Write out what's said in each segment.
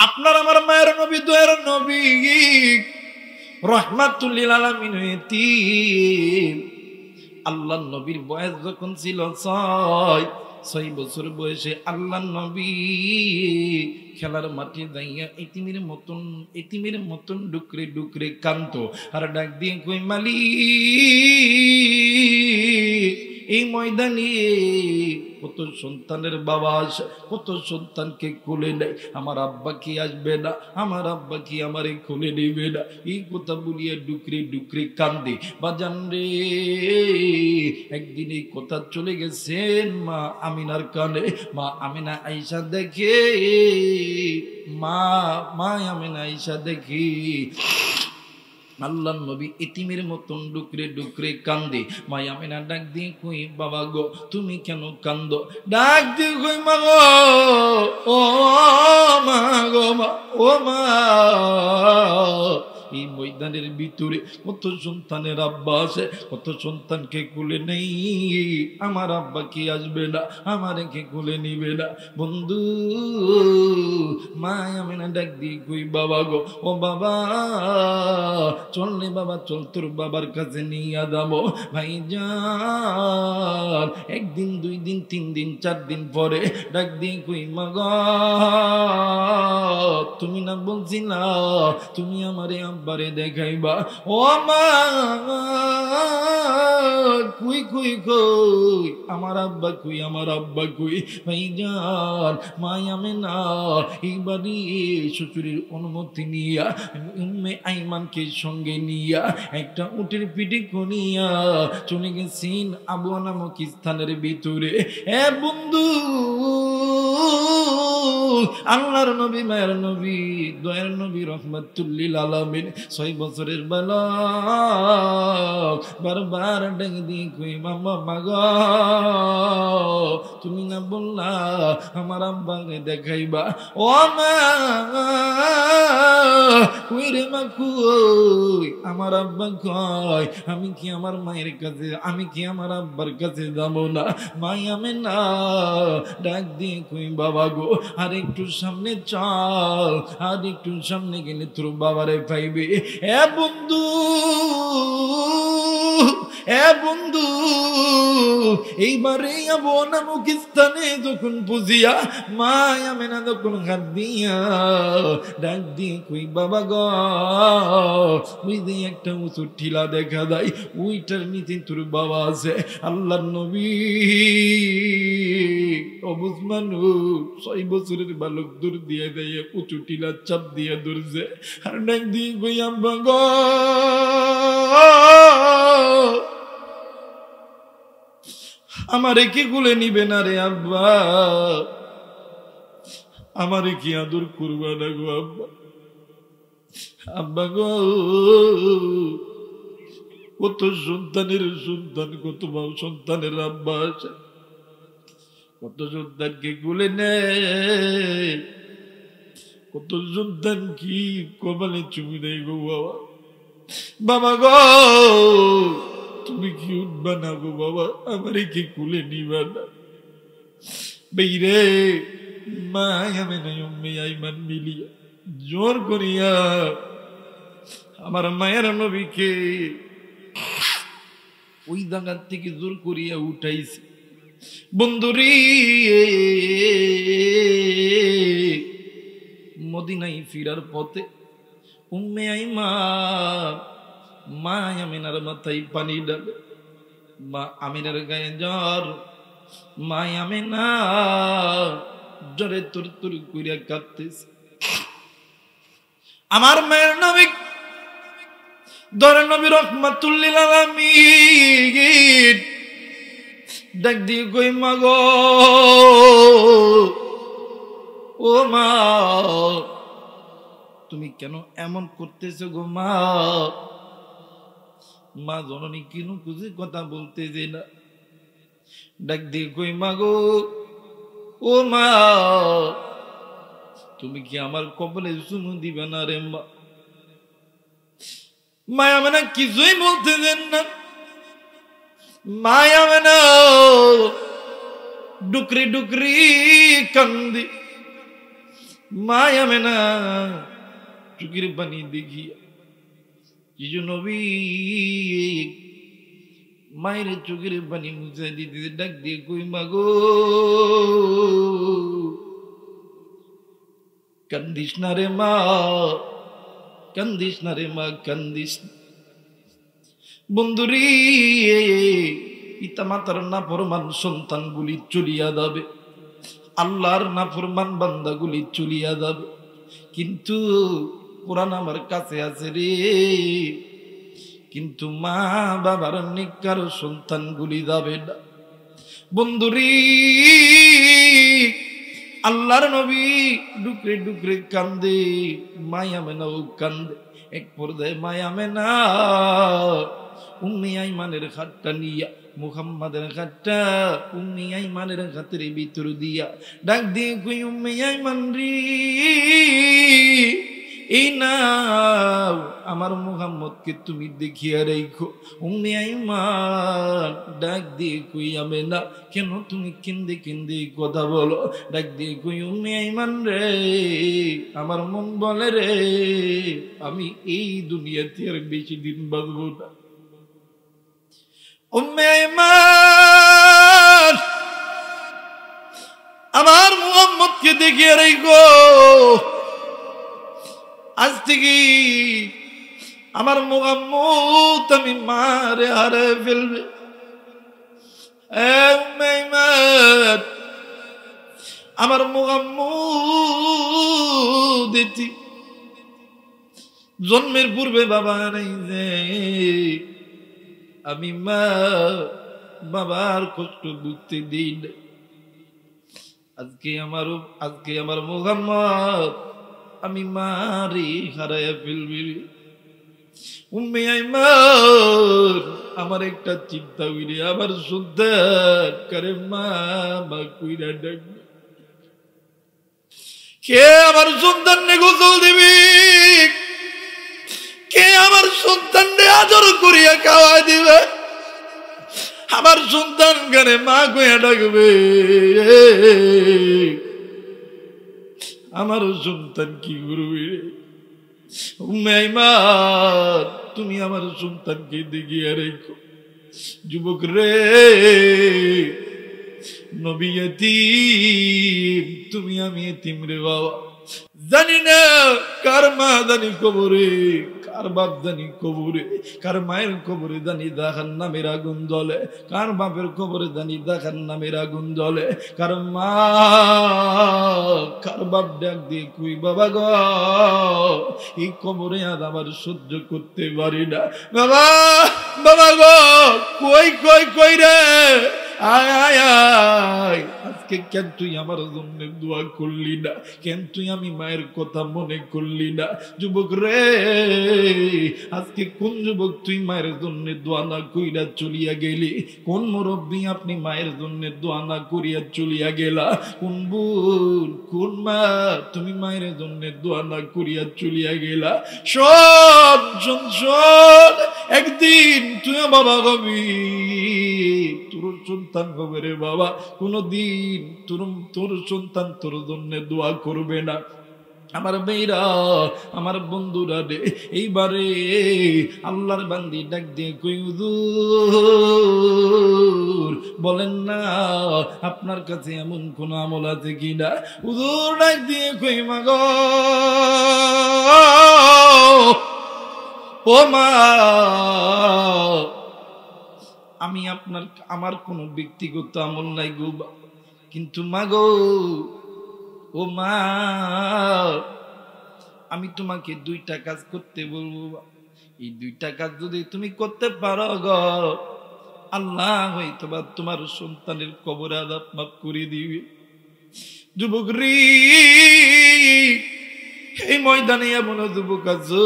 আপনার আমার মায়ের নবী দয়ার নবী রাহমাতুল লিল আলামিন এতিম। আল্লাহর নবীর বয়স যখন ছিল 6 বছর বয়সে আল্লাহর নবী খেলার মাঠে যাইয়া এতিমের মতন ডুকরে ডুকরে কাঁদতো আর ডাক দিয়ে কই মালিক এই ময়দানে কত সন্তানের বাবা আসে, কত সন্তানকে কোলে নেয়, আমার আব্বা কি আসবে না, আমার আব্বা কি আমারে কোলে নেবে না, এই কথা বলিয়া ডুকরে ডুকরে কান্দে। বাজান রে, একদিন এই কথা চলে গেছেন মা আমিনার কানে। মা আমিনা আইসা দেখে, মা আমিনা আইসা দেখি আল্লাহর নবী এতিমের মতন ডুকরে ডুকরে কান্দে। মা আমিনা ডাক দিয়ে কই বাবা গো তুমি কেন কান্দো? ডাক দিয়ে কই মা গো, ও মা গো, মা ও মা, এই ময়দানের ভিতরে কত সন্তানের আব্বা আছে, কত সন্তানকে কোলে নেই, আমার আব্বা কি আসবে না, আমার কে কোলে নিবে না। বন্ধু মা আমিনা ডাক দিয়ে কই বাবা গো, ও বাবা চল রে বাবা চল, তোর বাবার কাছে নিয়ে যাবো। ভাইজান একদিন 2 দিন 3 দিন 4 দিন পরে ডাক দিয়ে কই মা গো, তুমি না বলছি না তুমি আমারে আব্বারে দেখাইবা? ও মা কুই কুই কই আমার আব্বা কই, আমার আব্বা কই? ভাইজান মা আমিনা এইবারই শ্বশুরের অনুমতি নিয়া উম্মে আইমানকে সঙ্গে নিয়া একটা উটের পিঠে করিয়া চলে গেছেন আবুয়া নামক স্থানের ভিতরে। এ বন্ধু আল্লাহর নবী মায়ের নবী দয়ার নবী রাহমাতুল লিল আলামিন 6 বছরের বালক বারবার ডাক দিয়ে কই মামা মাগো তুমি না বললা আমার আব্বাকে দেখাইবা? ও মা কই রে মা কই আমার আব্বা কই? আমি কি আমার মায়ের কাছে, আমি কি আমার আব্বার কাছে যাব না? মাই আমিনা ডাক দিয়ে কই বাবা গো আর একটু সামনে চল, আর একটু সামনে গেলে তোর বাবারে পাইবে। এ বন্ধু এ বন্ধু এইবারে আবুয়া নামক স্থানে যখন পুজিয়া মা আমিনা যখন হাত দিয়া ডাক দিয়ে কই বাবা গো ওই যে একটা উঁচু টিলা দেখা যায়, ওইটার নিচে তোর বাবা আছে। আল্লাহর নবী অবুঝ মানুষ 6 বছরের বালক দূর দিয়ে দেয় উঁচু টিলার চাপ দিয়ে দূরছে আর ডাক দিয়ে কই আব্বা গো আমারে কি কোলে নিবে না রে আব্বা? আমারে কি আদর করবা না গো আব্বা? আব্বা গো কত সন্তানের সন্তান, কত সন্তানের আব্বা আছে, কত সন্তানকে কোলে নেয়, কত সন্তান কি কপালে চুমি নেই গো বাবা। বাবা গো তুমি কি উঠবা না গো বাবা? আমারে কি কোলে নিবা না? বেইরে মা আমিনা উম্মে আইমান মিলিয়া জোর করিয়া আমার মায়ের নবীকে ওই জায়গা থেকে জোর করিয়া উঠাইছে। বন্ধুরি মদিনায় ফিরার পথে উম্মে আইমান মা আমিনার মাথায় পানি ডালে, মা আমিনার গায়ে জ্বর, মা আমিনা জ্বরে তুর তুর করিয়া কাঁদতেছে। আমার মায়ের নবী দয়ার নবী রাহমাতুল লিল আলামিন ডাক দিয়ে কই মা গো, ও মা তুমি কেন এমন করতেছো গো মা? মা জননী কিনু খুঁজে কথা বলতে যে না, ডাক দিয়ে কই মা গো, ও মা তুমি কি আমার কপালে চুমু দিবে না রে মা? মা আমিনা কিছুই বলতেছেন না। মা আমিনা ডুকরি ডুকরি কান্দি। মায়া মেনা চোখের পানি দেখিয়া কিছু নবী মায়ের চোখের পানি মুছে দিতে ডাক দিয়ে কই মাগো কান্দিস না রে মা, কান্দিস না রে মা, কান্দিস। বন্ধুরি পিতা মাতার নাফরমান সন্তানগুলি চলিয়া যাবে, আল্লাহর নাফরমান বান্দাগুলি চলিয়া যাবে, কিন্তু কোরআন আমার কাছে আছে রে। কিন্তু মা বাবার নিকার সন্তানগুলি যাবে না। বন্ধুরি আল্লাহর নবী ডুকরে ডুকরে কান্দে, মায়া মেনাও কান্দে। এক পর্যায়ে মায়া মেনা উম্মে আইমানের হাতটা নিয়া মুহাম্মাদের হাতটা উম্মে আইমানের হাতের ভিতর দিয়া ডাক দিয়ে কই উম্মে আইমান রে, এই নাও আমার মুহাম্মদকে তুমি দেখিয়া রাখো। উম্মে আইমান ডাক দিয়ে কই আমি না, কেন তুমি কেন্দে কেন্দে কথা বলো? ডাক দিয়ে কই উম্মে আইমান রে, আমার মন বলে রে আমি এই দুনিয়াতে আর বেশি দিন বাঁচবো না। উম্মে আইমান আমার মুহাম্মদকে দেখিয়া রাখো, আজ থেকে আমার মুহাম্মদ আমি মারে হারে ফেলবে। আমার মুহাম্মদ জন্মের পূর্বে বাবা নাই যে, আমি মা বাবার কষ্ট বুঝতে দিই না। আজকে আমার মুহাম্মদ আমি মারি হারাইয়া ফেলবি। উম্মে আইমান আমার একটা চিন্তা হইলে আমার সন্তান করে মা মা কইরা ডাকবে। কে আমার সন্তান নে গোসল দিবি, কে আমার সন্তান নে আদর করিয়া খাওয়া দিবে, আমার সন্তান করে মা কইয়া ডাকবে। আমার সন্তান কি করবে? উম্মে আইমান তুমি আমার সন্তানকে দেখিয়া রেখো। যুবক রে নবী এতিম, তুমি আমি এতিম রে বাবা। জানি না কার মা জানি কবরে, কার বাপ জানি কবরে, কার মায়ের কবরে জানি জাহান্নামের আগুন জ্বলে, কার বাপের কবরে জানি জাহান্নামের আগুন জ্বলে। কার মা কার বাপ ডাক দিয়ে কই বাবা গো এই কবরে আজ আমার সহ্য করতে পারি না। বাবা বাবা গো কই কই কই রে, আয় আয় আয়। আজকে কেন তুই আমার জন্য দোয়া করলি না? কেন তুই আমি মায়ের কথা মনে করলি না? যুবক রে আজকে কোন যুবক তুই মায়ের জন্য দোয়া না কইরা চলিয়া গেলি? কোন মুরব্বী আপনি মায়ের জন্য দোয়া না করিয়া চলিয়া গেলা? কোন বোন কোন মা তুমি মায়ের জন্য দোয়া না করিয়া চলিয়া গেলা? শোন শোন শোন, একদিন তুই বাবা হবি, তোর সন্তান হবে রে বাবা। কোনদিন তোর সন্তান তোর জন্য দোয়া করবে না। আমার মেয়েরা আমার বন্ধুরা রে এইবারে আল্লাহর বান্দি ডাক দিয়ে কই হুজুর বলেন না আপনার কাছে এমন কোন আমল আছে কিনা? হুজুর ডাক দিয়ে কই মাগো ও মা, আমি আমার কোনো ব্যক্তিগত আমল নাই গো, কিন্তু মাগো ও মা আমি তোমাকে দুইটা কাজ করতে বলবো। এই দুইটা কাজ যদি তুমি করতে পারো গো আল্লাহ হয়তো বা তোমার সন্তানের কবর আযাব মাফ করে দিবে। যুবক রে এই ময়দানে এমন যুবক আছো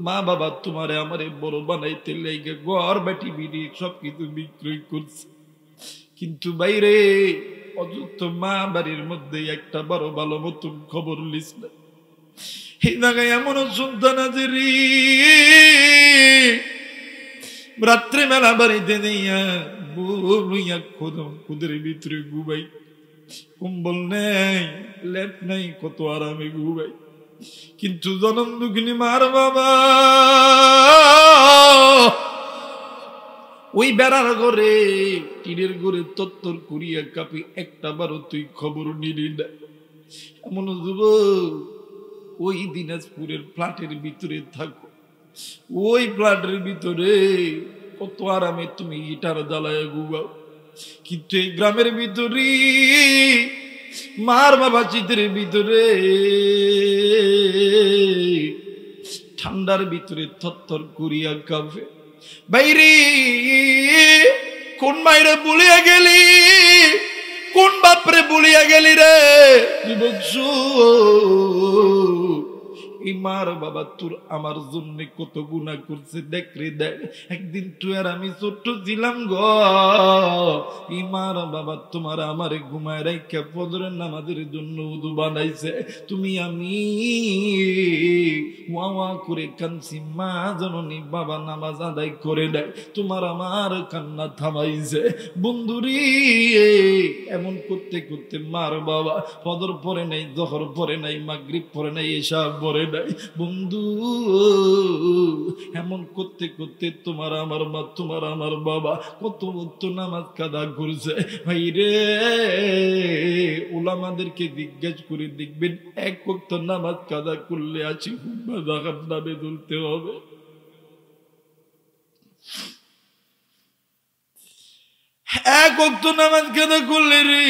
মা বাবা তোমারে আমারে বড় বানাইতে লেগে ঘর বাটি বিড়ি সবকিছু বিক্রয় করছে, কিন্তু বাইরে অযুক্ত মা বাড়ির মধ্যে একটা বড় ভালো মতন খবর লিস না। এই জায়গায় এমন সন্তান আছে রে রাত্রে মেলা বাড়িতে নিয়া বলুইয়া খুদের ভিতরে ঘুমাই, কম্বল নেই, লেপ নেই, কত আরামে ঘুমাই। কিন্তু জনম দুঃখিনী মার বাবা ওই বেড়ার ঘরে টিনের ঘরে তত্তর করিয়া কাঁপি, একটা বারো তুই খবর নিলি না। এমন যুবক ওই দিনাজপুরের ফ্ল্যাটের ভিতরে থাকো, ওই ফ্ল্যাটের ভিতরে কত আরামে তুমি হিটার জ্বালায় ঘুমাও। কিন্তু এই গ্রামের ভিতরে মার বাবা চিতের ভিতরে ঠান্ডার ভিতরে থরথর করিয়া কাঁপে। বাইরে কোন মাইরে বলিয়া গেলি, কোন বাপরে বলিয়া গেলি রে যুবক। এই মার বাবা তোর আমার জন্য কত গুনাহ করছে দেখ রে দেখ। একদিন তুই আর আমি ছোট্ট ছিলাম গো, এই মার বাবা তোমার আমারে ঘুমায় রাইখা ফজরের নামাজের জন্য উযু বানাইছে। তুমি আমি ওয়া ওয়া করে কাঁদছি, মা জননী বাবা নামাজ আদায় করে দেয়, তোমার আমার কান্না থামাইছে। বন্ধুরি এমন করতে করতে মার বাবা ফজর পরে নাই, জোহর পরে নাই, মাগরিব পরে নাই, এশা পরে নাই। বন্ধু এমন করতে করতে তোমার আমার মা, তোমার আমার বাবা কত ওয়াক্ত নামাজ কাদা করছে। ভাই রে উলামাদেরকে জিজ্ঞেস করে দেখবেন, এক ওয়াক্ত নামাজ কাদা করলে 80 হুম্মা জাহান্নামে ঝুলতে হবে। এক ওয়াক্ত নামাজ কাদা করলে রে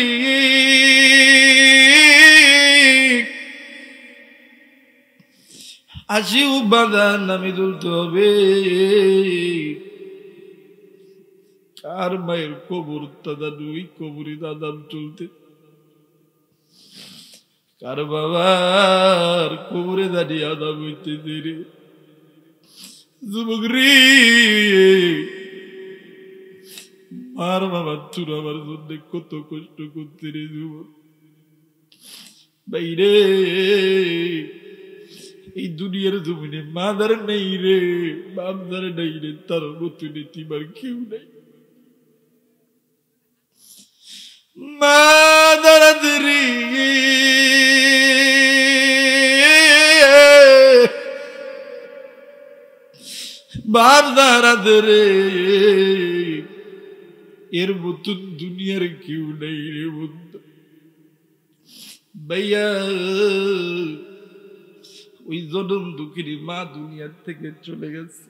80 হুম্মা জাহান্নামে ঝুলতে হবে। কার মায়ের কবর দাদা দুই কবরি দাদাম চলতে, কার বাবার কবরে দাঁড়িয়ে আদাম হইতেছে রে যুবক রে। মার বাবা তোর আমার জন্য কত কষ্ট করতে রে যুবক। বাইরে এই দুনিয়ার জমিনে মাদার নেই রে, বাপদার নেই রে, তার মতো নীতিবার কেউ নেই। মাদার রে বাপদার রে, এর মতন দুনিয়ার কেউ নেই রে বন্ধু। ভাইয়া ওই জনম দুঃখিনী মা দুনিয়ার থেকে চলে গেছে,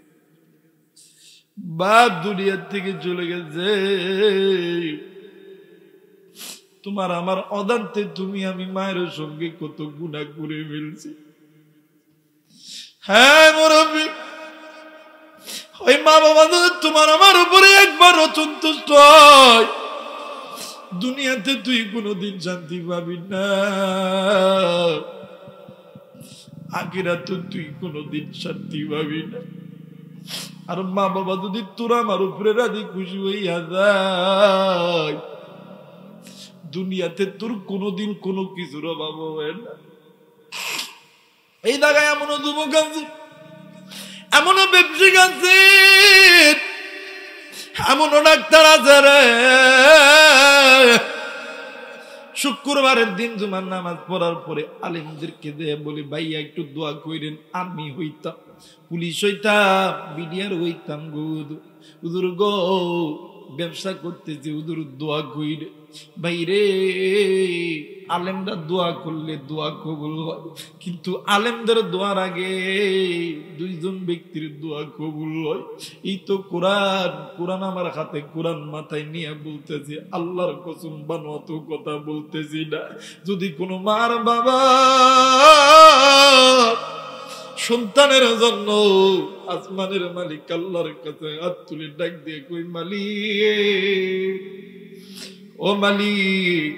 বাপ দুনিয়ার থেকে চলে গেছে। তোমার আমার অজান্তে তুমি আমি মায়ের সঙ্গে কত গুনাহ করে ফেলছি। হ্যাঁ মুরব্বী, ওই মা বাবা তোমার আমার উপরে একবার অসন্তুষ্ট হয়, দুনিয়াতে তুই কোনোদিন শান্তি পাবি না, আখিরাতে তুই কোনোদিন শান্তি পাবি না। আর মা বাবা যদি তোরা আমার উপরে রাজি খুশি হইয়া যায়, দুনিয়াতে তোর কোনোদিন কোনো কিছুর অভাব হয় না। এই জায়গায় এমনও যুবক আছে, এমনও ব্যবসায়িক আছে, এমনও ডাক্তার আছে রে, শুক্রবারের দিন জুমার নামাজ পড়ার পরে আলেমদেরকে দিয়ে বলি ভাইয়া একটু দোয়া কইরেন, আমি হইতাম পুলিশ, হইতাম বিডিআর, হইতাম হুজুর গো ব্যবসা করতেছি, হুজুর দোয়া কইরে। ভাইরে আলেমরা দোয়া করলে দোয়া কবুল হয়, কিন্তু আলেমদের দোয়ার আগে দুইজন ব্যক্তির দোয়া কবুল হয়। এই তো কোরআন, কোরআন আমার হাতে, কোরআন মাথায় নিয়ে বলতেছি, আল্লাহর কসম বানোয়াত কথা বলতেছি না। যদি কোনো মার বাবা সন্তানের জন্য আসমানের মালিক আল্লাহর কাছে হাত তুলে ডাক দিয়ে কই, মালিক ও মালিক,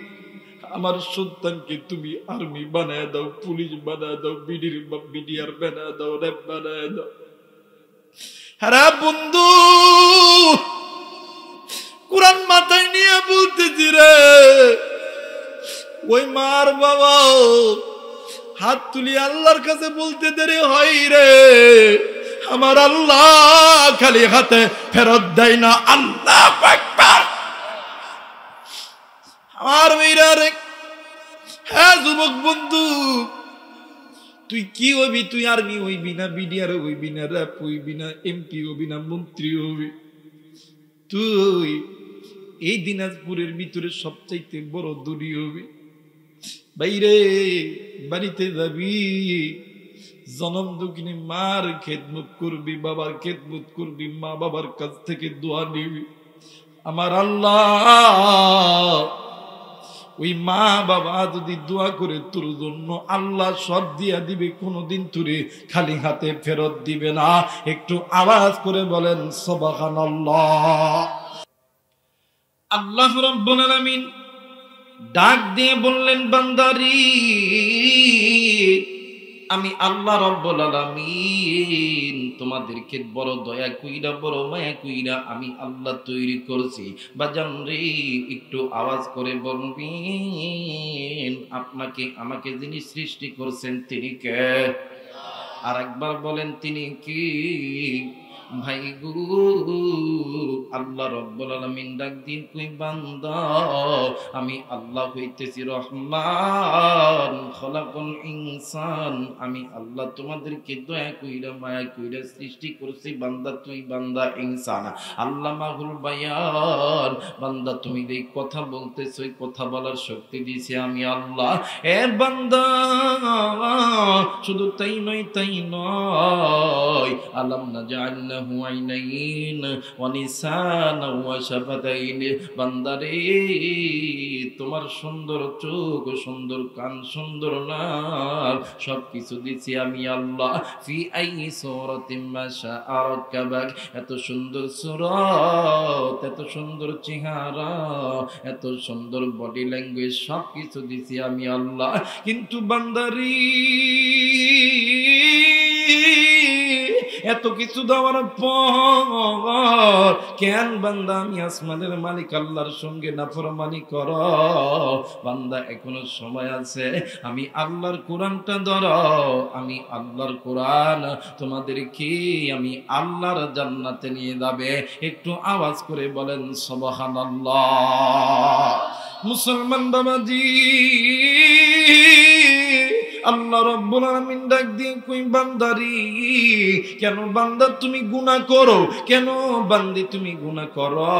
আমার সন্তানকে তুমি আর্মি বানায় দাও, পুলিশ বানায় দাও, বিডিআর বানায় দাও, র্যাব বানায় দাও। হ্যাঁ বন্ধু, কোরআন মাথায় নিয়ে বলতেছি রে, ওই মার বাবা হাত তুলি আল্লাহর কাছে বলতে দেরি হয় রে, আমার আল্লাহ খালি হাতে ফেরত দেয় না। আল্লাহু আকবার। আমার মেয়েরা রে, হ্যাঁ যুবক বন্ধু, তুই কি হবি? তুই আর্মি হইবি না, বিডিআর হইবি না, র্যাব হইবি না, এমপি হবি না, মন্ত্রী হবি? তুই এই দিনাজপুরের ভিতরে সবচাইতে বড় দড়ি হবি। বাইরে বাড়িতে যাবি, জনম দুঃখিনী মার খেদমত করবি, বাবার খেদমত করবি, মা বাবার কাছ থেকে দোয়া নিবি। আমার আল্লাহ ওই মা বাবা যদি দোয়া করে তোর জন্য, আল্লাহ সব দিয়া দিবে, কোনোদিন তোরে খালি হাতে ফেরত দিবে না। একটু আওয়াজ করে বলেন সুবহানাল্লাহ। আল্লাহ রাব্বুল আলামিন ডাক দিয়ে বললেন, বান্দারি আমি আল্লাহ রাব্বুল আলামিন তোমাদেরকে বড় দয়া কইরা, বড় মায়া কইরা আমি আল্লাহ তৈরি করছি। বাজান রে একটু আওয়াজ করে বলবেন, আপনাকে আমাকে যিনি সৃষ্টি করছেন তিনি কে? আর একবার বলেন, তিনি কি? ভাই গো, আল্লাহ রাব্বুল আলামিন ডাক দিন কই, বান্দা আমি আল্লাহ হইতেছি রহমান, খলাকুল ইনসান। আমি আল্লাহ তোমাদেরকে দয়া কইরা মায়া কইরা সৃষ্টি করছি। বান্দা তুই বান্দা ইনসান, আল্লামাহুল বায়ান। বান্দা তুমি এই কথা বলতেছো, এই কথা বলার শক্তি দিয়েছি আমি আল্লাহ। এ বান্দা শুধু তাই নয়, তাই নয়, আলাম নাজআল আইনাইন ওয়া লিসানান ওয়া শাফাতাইন। বান্দারে তোমার সুন্দর চোখ, সুন্দর কান, সুন্দর নাক সবকিছু দিছি আমি আল্লাহ। ফি আই সূরাতিন মা শাআ রাকাবাক, এত সুন্দর সূরত, এত সুন্দর চেহারা, এত সুন্দর বডি ল্যাঙ্গুয়েজ সবকিছু দিছি আমি আল্লাহ। কিন্তু বান্দারি এত কিছু দেওয়ার পর কেন বান্দা আমি আসমানের মালিক আল্লাহর সঙ্গে নাফরমানি কর? বান্দা এখনো সময় আছে, আমি আল্লাহর কোরআনটা ধরো। আমি আল্লাহর কোরআন তোমাদেরকে আমি আল্লাহর জান্নাতে নিয়ে যাবে। একটু আওয়াজ করে বলেন সুবহানাল্লাহ। মুসলমান বাবাজি, আল্লাহ রাব্বুল আলামিন ডাক দিয়ে কই, বান্দারি কেন বান্দা তুমি গুনাহ করো? কেন বান্দি তুমি গুনাহ করো?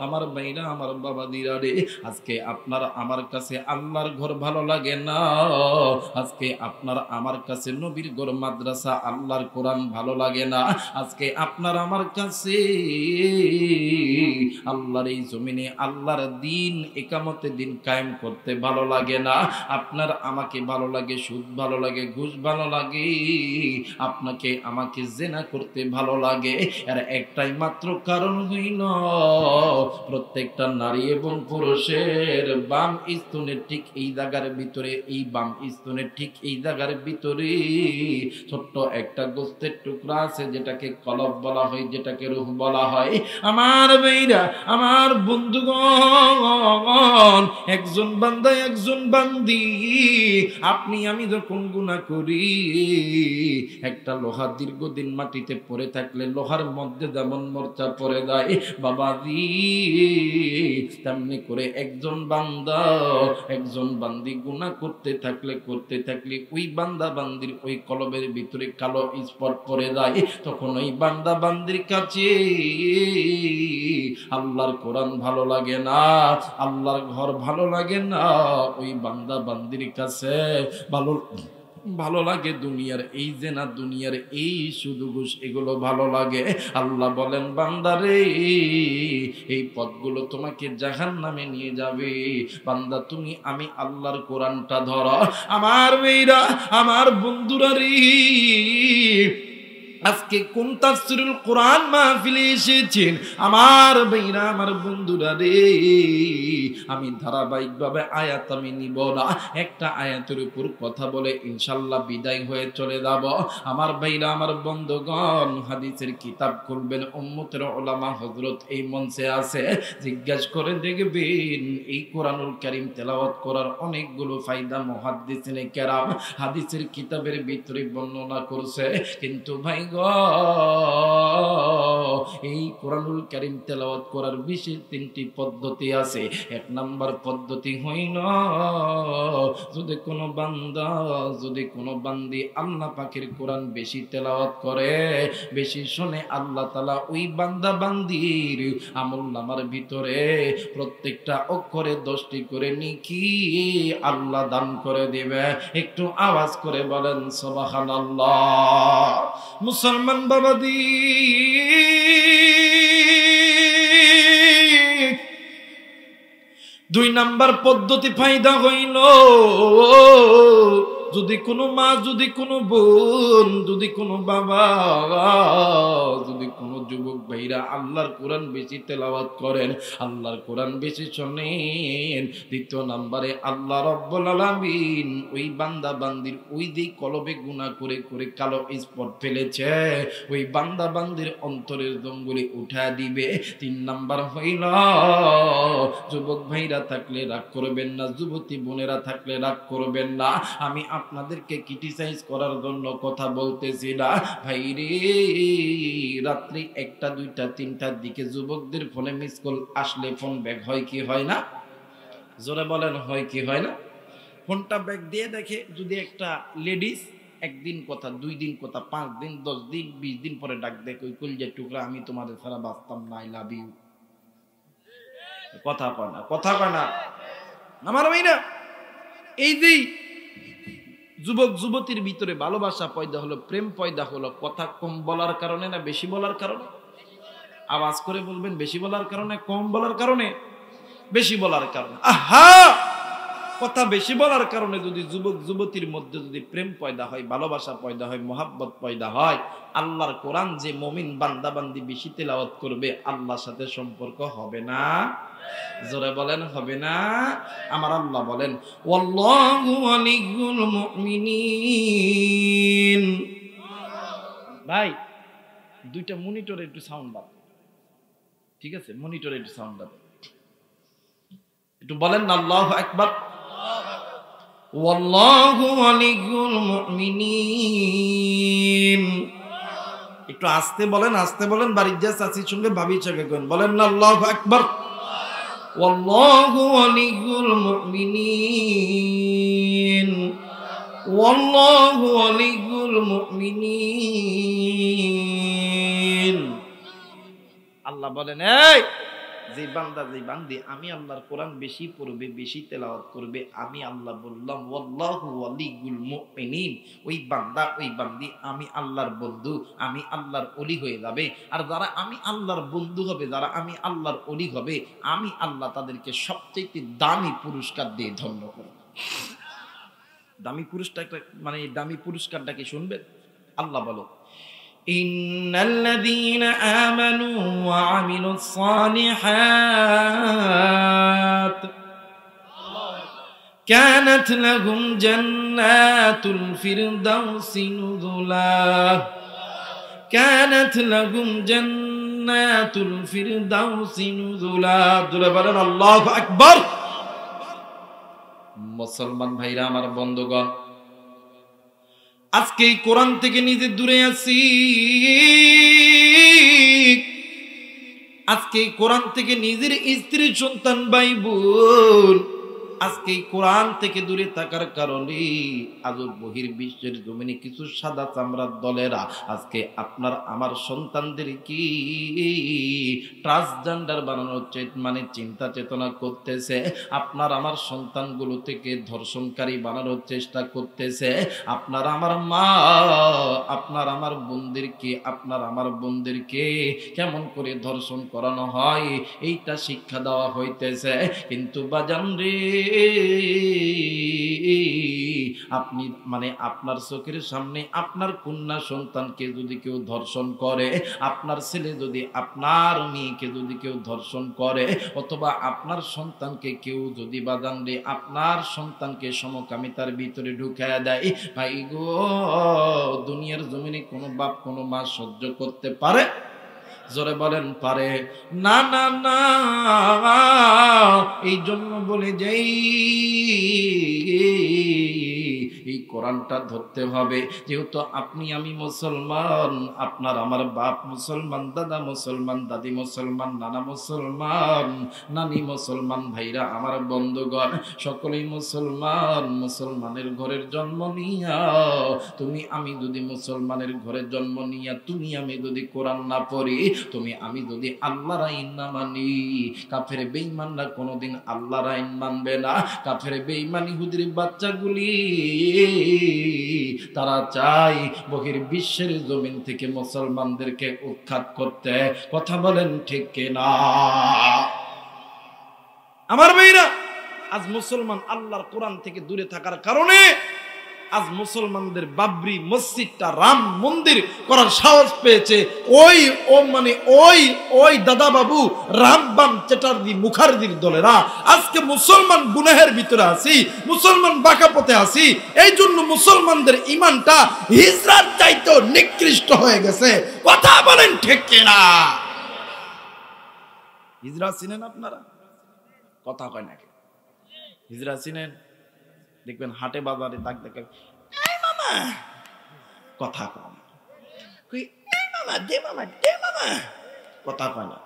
আমার ভাইরা, আমার বাবা দিরা রে, আজকে আপনার আমার কাছে আল্লাহর ঘর ভালো লাগে না। আজকে আপনার আমার কাছে নবীর ঘর, মাদ্রাসা, আল্লাহর কোরআন ভালো লাগে না। আজকে আপনার আমার কাছে আল্লাহর এই জমিনে আল্লাহর দিন, ইকামতে দিন কায়েম করতে ভালো লাগে না। আপনার আমাকে ভালো লাগে সুদ ভালো লাগে, ঘুষ ভালো লাগে, আপনাকে আমাকে জেনা করতে ভালো লাগে। আর একটাই মাত্র কারণ হইল, প্রত্যেকটা নারী এবং পুরুষের বাম স্তনের ঠিক এই জায়গার ভিতরে, এই বাম স্তনের ঠিক এই জায়গার ভিতরে ছোট্ট একটা গোস্তের টুকরা আছে, যেটাকে কলব বলা হয়, যেটাকে রূহ বলা হয়। আমার ভাইরা, আমার বন্ধুগণ, একজন বান্দা, একজন বান্দি, আপনি আমি যখন গুনাহ করি, একটা লোহা দীর্ঘদিন মাটিতে পড়ে থাকলে লোহার মধ্যে যেমন মরচা পড়ে যায় বাবাজি, তেমনি করে একজন বান্দা, একজন বান্দি গুনাহ করতে থাকলে ওই বান্দা বান্দির ওই কলবের ভিতরে কালো স্পট পড়ে যায়। তখন ওই বান্দা বান্দির কাছে আল্লাহর কোরআন ভালো লাগে না, আল্লাহর ঘর ভালো লাগে না। ওই বান্দা বান্দির কাছে ভালো লাগে দুনিয়ার এই জেনা, দুনিয়ার এই সুদ ঘুষ, এগুলো ভালো লাগে। আল্লাহ বলেন, বান্দারে এই পথগুলো তোমাকে জাহান্নামে নিয়ে যাবে। বান্দা তুমি আমি আল্লাহর কোরআনটা ধরো। আমার মেয়েরা, আমার বন্ধুরা রে, আজকে কোন তাফসীরুল কোরআন মাহফিলে এসেছেন আমার ভাইরা, আমার বন্ধুরা রে, আমি ধারাবাহিকভাবে আয়াত আমি নিব না, একটা আয়াতের উপর কথা বলে ইনশাআল্লাহ বিদায় হয়ে চলে যাব। আমার ভাইরা, আমার বন্ধুগণ, হাদিসের কিতাব খুলবেন, উম্মতের উলামা হযরত এই মঞ্চে আছে, জিজ্ঞাসা করে দেখবেন এই কোরআনুল কারীম তেলাওয়াত করার অনেকগুলো ফায়দা মুহাদ্দিসিনে কেরাম হাদিসের কিতাবের ভিতরে বর্ণনা করছে। কিন্তু ভাই গো, এই কোরআনুল কারীম তেলাওয়াত করার বিশেষ 3টি পদ্ধতি আছে। 1 নাম্বার পদ্ধতি হইল, যদি কোনো বান্দা যদি কোনো বান্দি আল্লাহ পাকের কোরআন বেশি তেলাওয়াত করে, বেশি শুনে, আল্লাহ তাআলা ওই বান্দা বান্দির আমলনামার ভিতরে প্রত্যেকটা অক্ষরে 10টি করে নেকি আল্লাহ দান করে দিবে। একটু আওয়াজ করে বলেন সুবহানাল্লাহ। মুসলমান বাবাদি, 2 নাম্বার পদ্ধতি ফায়দা হইল, যদি কোনো মা, যদি কোনো বোন, যদি কোনো বাবা, যদি কোনো যুবক ভাইরা আল্লাহর কোরআন বেশি তেলাওয়াত করেন, আল্লাহর কোরআন বেশি শোনেন, 2 নম্বরে আল্লাহ রাব্বুল আলামিন ওই বান্দা বান্দির ওই যে কলবে গুনাহ করে করে কালো স্পট ফেলেছে, ওই বান্দা বান্দির অন্তরের জঙ্গলে উঠা দিবে। 3 নাম্বার হইল, যুবক ভাইরা থাকলে রাগ করবেন না, যুবতী বোনেরা থাকলে রাগ করবেন না, আমি আপনাদেরকে ক্রিটিসাইজ করার জন্য কথা বলতেছি না ভাই রে। রাত্রি 1টা 2টা 3টার দিকে যুবকদের ফোনে মিস কল আসলে ফোন ব্যাক হয় কি হয় না? জোরে বলেন, হয় কি হয় না? ফোনটা ব্যাক দিয়ে দেখে যদি একটা লেডিস 1 দিন কথা, 2 দিন কথা, 5 দিন, 10 দিন, 20 দিন পরে ডাক দেখে, ওই কলজার টুকরা, আমি তোমাদের ছাড়া বাঁচতাম না, আই লাভ ইউ। কথা কয় না, কথা কয় না আমার ভাইরা। এই যে যুবক যুবতীর ভিতরে ভালোবাসা পয়দা হলো, প্রেম পয়দা হলো, কথা কম বলার কারণে না বেশি বলার কারণে? আওয়াজ করে বলবেন, বেশি বলার কারণে, কম বলার কারণে? বেশি বলার কারণে। আহা, কথা বেশি বলার কারণে যদি যুবক যুবতীর মধ্যে যদি প্রেম পয়দা হয়, ভালোবাসা পয়দা হয়, মোহাব্বত পয়দা হয়, আল্লাহর কোরআন যে মুমিন বান্দা বান্দি বেশি তেলাওয়াত করবে, আল্লাহর সাথে সম্পর্ক হবে না? জোরে বলেন, হবে না? আমার আল্লাহ বলেন, ওয়াল্লাহু ওয়ালিয়ুল মুমিনিন। ভাই 2টা মনিটরে একটু সাউন্ড দাও, ঠিক আছে? মনিটরে একটু সাউন্ড দাও, একটু বলেন না আল্লাহু আকবার। ওয়াল্লাহু ওয়ালিয়ুল মুমিনিন। একটু আস্তে বলেন, আস্তে বলেন, বাড়ির যা চাচির সঙ্গে ভাবির সঙ্গে বলেন না আল্লাহু আকবার। ওয়াল্লাহু ওয়ালিয়ুল মুমিনিন, ওয়াল্লাহু ওয়ালিয়ুল মুমিনিন। আল্লাহ বলেন, এই যে বান্দা যে বান্দি আমি আল্লাহর কোরআন বেশি পড়বে, বেশি তেলাওয়াত করবে, আমি আল্লাহ বললাম ওয়াল্লাহু ওয়ালিয়ুল মুমিনিন, ওই বান্দা ওই বান্দি আমি আল্লাহর বন্ধু, আমি আল্লাহর ওলি হয়ে যাবে। আর যারা আমি আল্লাহর বন্ধু হবে, যারা আমি আল্লাহর ওলি হবে, আমি আল্লাহ তাদেরকে সবচেয়ে দামি পুরস্কার দিয়ে ধন্য করব। দামি পুরস্কারটা মানে দামি পুরস্কারটা কি শুনবেন? আল্লাহ বলে, ইন্নাল্লাযীনা আমানু ওয়া আমিলুস সালিহাত কানাত লাহুম জান্নাতুল ফিরদাউসি নুজুলা, কানাত লাহুম জান্নাতুল ফিরদাউসি নুজুলা। জোরে বলেন আল্লাহু আকবার। মুসলমান ভাইরা আমার, বন্ধুগণ, আজকে এই কোরআন থেকে নিজে দূরে আছি, আজকে এই কোরআন থেকে নিজের স্ত্রী সন্তান ভাই বোন আজকে এই কোরআন থেকে দূরে থাকার কারণে আজ বহির বিশ্বের জমিনে কিছু সাদা চামড়ার দলেরা আজকে আপনার আমার সন্তানদের কি ট্রান্সজেন্ডার বানানোর মানে চিন্তা চেতনা করতেছে, আপনার আমার সন্তানগুলো থেকে ধর্ষণকারী বানানোর চেষ্টা করতেছে। আপনার আমার মা, আপনার আমার বোনদেরকে, আপনার আমার বোনদেরকে কেমন করে ধর্ষণ করানো হয় এইটা শিক্ষা দেওয়া হইতেছে। কিন্তু বাজান রে, আপনি মানে আপনার চোখের সামনে আপনার কন্যা সন্তানকে যদি কেউ ধর্ষণ করে, আপনার ছেলে যদি আপনার মেয়েকে যদি কেউ ধর্ষণ করে, অথবা আপনার সন্তানকে কেউ যদি বাজান রে আপনার সন্তানকে সমকামিতার ভিতরে ঢুকায়া দেয়, ভাই গো, দুনিয়ার জমিনে কোনো বাপ কোনো মা সহ্য করতে পারে? জোরে বলেন, পারে না? না না, এই জন্য বলে যাই, এই কোরআনটা ধরতে হবে। যেহেতু আপনি আমি মুসলমান, আপনার আমার বাপ মুসলমান, দাদা মুসলমান, দাদি মুসলমান, নানা মুসলমান, নানি মুসলমান, ভাইরা আমার বন্ধুগণ সকলেই মুসলমান। মুসলমানের ঘরের জন্ম নিয়া তুমি আমি যদি মুসলমানের ঘরে জন্ম নিয়া তুমি আমি যদি কোরআন না পড়ি, তুমি আমি যদি আল্লাহর আইন না মানি, কাফের বেঈমানরা কোনোদিন আল্লাহর আইন মানবে না। কাফের বেঈমান ইহুদির বাচ্চাগুলি তারা চায় বহির বিশ্বের জমিন থেকে মুসলমানদেরকে উৎখাত করতে। কথা বলেন ঠিক কিনা? আমার ভাইরা, আজ মুসলমান আল্লাহর কোরআন থেকে দূরে থাকার কারণে আজ মুসলমানদের বাবরি মসজিদটা রাম মন্দির করার সাহস পেয়েছে ওই দাদা বাবু রামবাম চ্যাটার্জি মুখার্জির দলেরা। আজকে মুসলমান গুনাহের ভিতরে আছি, মুসলমান বাঁকা পথে আছি, এই জন্য মুসলমানদের ইমানটা হিজরার চাইতেও নিকৃষ্ট হয়ে গেছে। কথা বলেন ঠিক কিনা? হিজরা চিনেন আপনারা? কথা কয় নাকি? হিজরা চিনেন? দেখবেন হাটে বাজারে দাগ দেখে মামা কথা কয় না, মামা দে মামা দে মামা, কথা কয় না।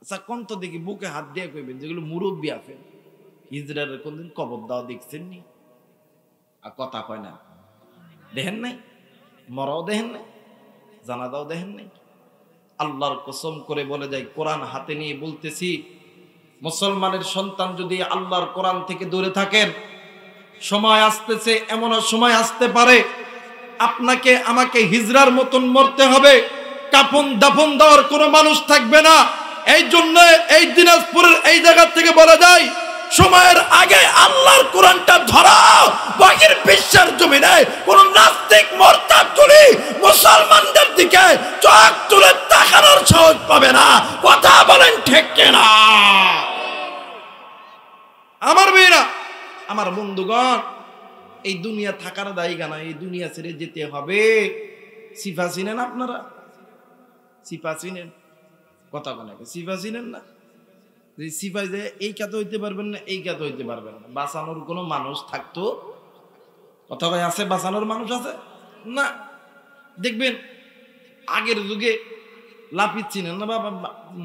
আচ্ছা কোন তো দেখি বুকে হাত দিয়ে কইবেন যেগুলো মুরব্বী আছে হিজরার কোনদিন কবর দাও দেখছেন নি? আর কথা কয় না। দেখেন নাই? মরাও দেখেন নাই? জানাজাও দেখেন নাই? আল্লাহর কসম করে বলে যায়, কোরআন হাতে নিয়ে বলতেছি, মুসলমানের সন্তান যদি আল্লাহর কোরআন থেকে দূরে থাকেন, সময় আসতেছে, এমন সময় আসতে পারে আপনাকে আমাকে হিজরার মতন মরতে হবে। কাফন দাফন দেওয়ার কোনো মানুষ থাকবে না। এই জন্য এই দিনাজপুরের এই জায়গা থেকে বলা যায়, সময়ের আগে আল্লাহর কোরআনটা ধরাও। বাকির বিশ্বের জমিনে কোন নাস্তিক মুরতাদগুলি মুসলমানদের দিকে চোখ তুলে তাকানোর সাহস পাবে না। কথা বলেন ঠিক কিনা? আমার মেয়েরা, আমার বন্ধুগণ, এই দুনিয়া থাকার জায়গা না, এই দুনিয়া ছেড়ে যেতে হবে। সিফা চিনেন আপনারা? সিফা চিনেন? কথা বলে সিফা চিনেন না? সিফাই যে এই কাতে হইতে পারবেন না, এই কাতে হইতে পারবেন না, বাঁচানোর কোনো মানুষ থাকতো? কথা ভাই আছে? বাঁচানোর মানুষ আছে না? দেখবেন আগের যুগে লাপিত চিনেন না বাবা?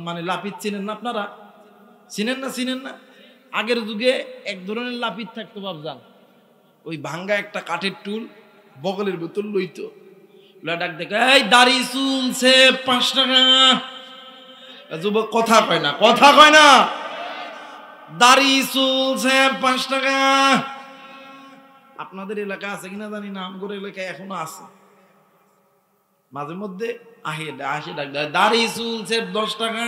মানে লাপিত চিনেন না আপনারা? চিনেন না? চিনেন না? আগের যুগে এক ধরনের লাপিত থাকতো বাবজান, ওই ভাঙ্গা একটা কাঠের টুল বগলের বোতল লইতো, ডাক দেখে এই দাড়ি চুলছে 5 টাকা। যুবক কথা কয় না, কথা কয় না। দাড়ি চুলছে 5 টাকা। আপনাদের এলাকা আছে কিনা জানি না, আমগর এলাকায় এখনো আছে। মাঝে মধ্যে আসে ডাক দেয় দাড়ি চুলছে 10 টাকা।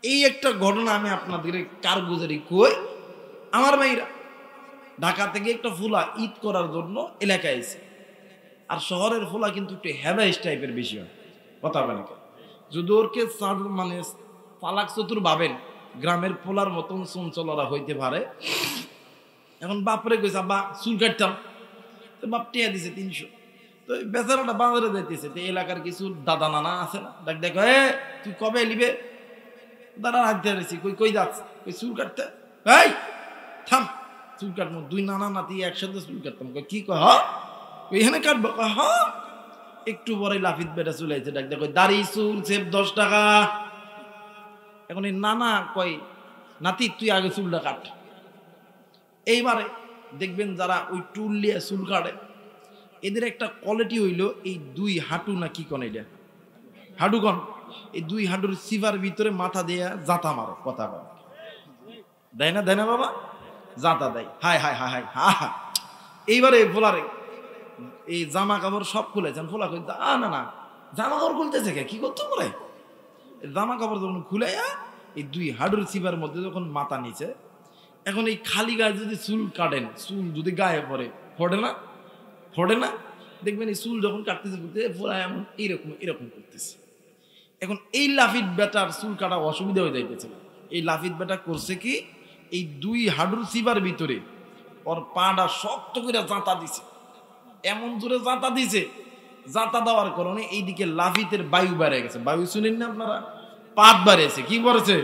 এই একটা ঘটনা আমি আপনাদের কারগুজারি কই। আমার ভাইরা ঢাকা থেকে একটা ফুলা ঈদ করার জন্য এলাকায় এসে, আর শহরের ফুলা কিন্তু একটু হ্যাভাইস টাইপের বেশি হয়। কথা বলে যদি ওরকে মানে পালাক চতুর ভাবেন, গ্রামের পোলার মতন চঞ্চলরা হইতে পারে। এখন বাপরে কইসা বা চুল কাটতাম, তো বাপ টিয়া দিছে 300। তো বেচারাটা বাজারে যাইতেছে, তো এলাকার কিছু দাদা নানা আছে না, দেখ দেখো তুই কবে লিবে? দাদা হাঁটতে রয়েছি, কই যাচ্ছে? কই চুল কাটতে। এই থাম, চুল কাটবো। 2 নানা নাতি একসাথে চুল কাটতাম। কি কয়? এখানে কাটবো? হ্যাঁ। একটু পরে লাফিত বেটা চলে আসছে, ডাক দেখো দাড়ি চুল সেব 10 টাকা। এখন এই নানা কয় নাতি তুই আগে চুলটা কাট। এইবারে দেখবেন যারা ওই টুল নিয়ে চুল কাটে, এদের একটা কোয়ালিটি হইলো এই 2 হাঁটু না কি কন, এটা হাঁটু কন, এই 2 হাঁটুর সিভার ভিতরে মাথা দিয়ে জাতা মারে। কথা বলে দেয় না? দেয় না বাবা? জাতা দেয়। হায় হায় হায় হায় হা হা। এইবারে ফোলারে এই জামা কাপড় সব খুলেছেন, ফোলা কই না না জামা কাপড় খুলতেছে কি করতে পারে? জামা কাপড় যখন খুলে এই 2 হাঁটুর সিভার মধ্যে যখন মাথা নিচে, এখন এই খালি গায়ে যদি চুল কাটেন, চুল যদি গায়ে পড়ে ফোড়ে না? ফোড়ে না? দেখবেন এই চুল যখন কাটতেছে ফোলা এমন এইরকম এরকম করতেছে। এখন এই লাফিত বেটার চুল কাটা অসুবিধা হয়ে যাইতেছে। এই লাফিত বেটা করছে কি, এই 2 হাঁটুর সিভার ভিতরে ওর পাটা শক্ত করে জাঁতা দিছে, এমন জোরে জাঁতা দিছে, জাঁতা দেওয়ার কারণে এইদিকে লাফিতের বায়ু বেড়ে গেছে। বায়ু শুনেন না আপনারা? পাত বাড়াইছে। কি করেছে?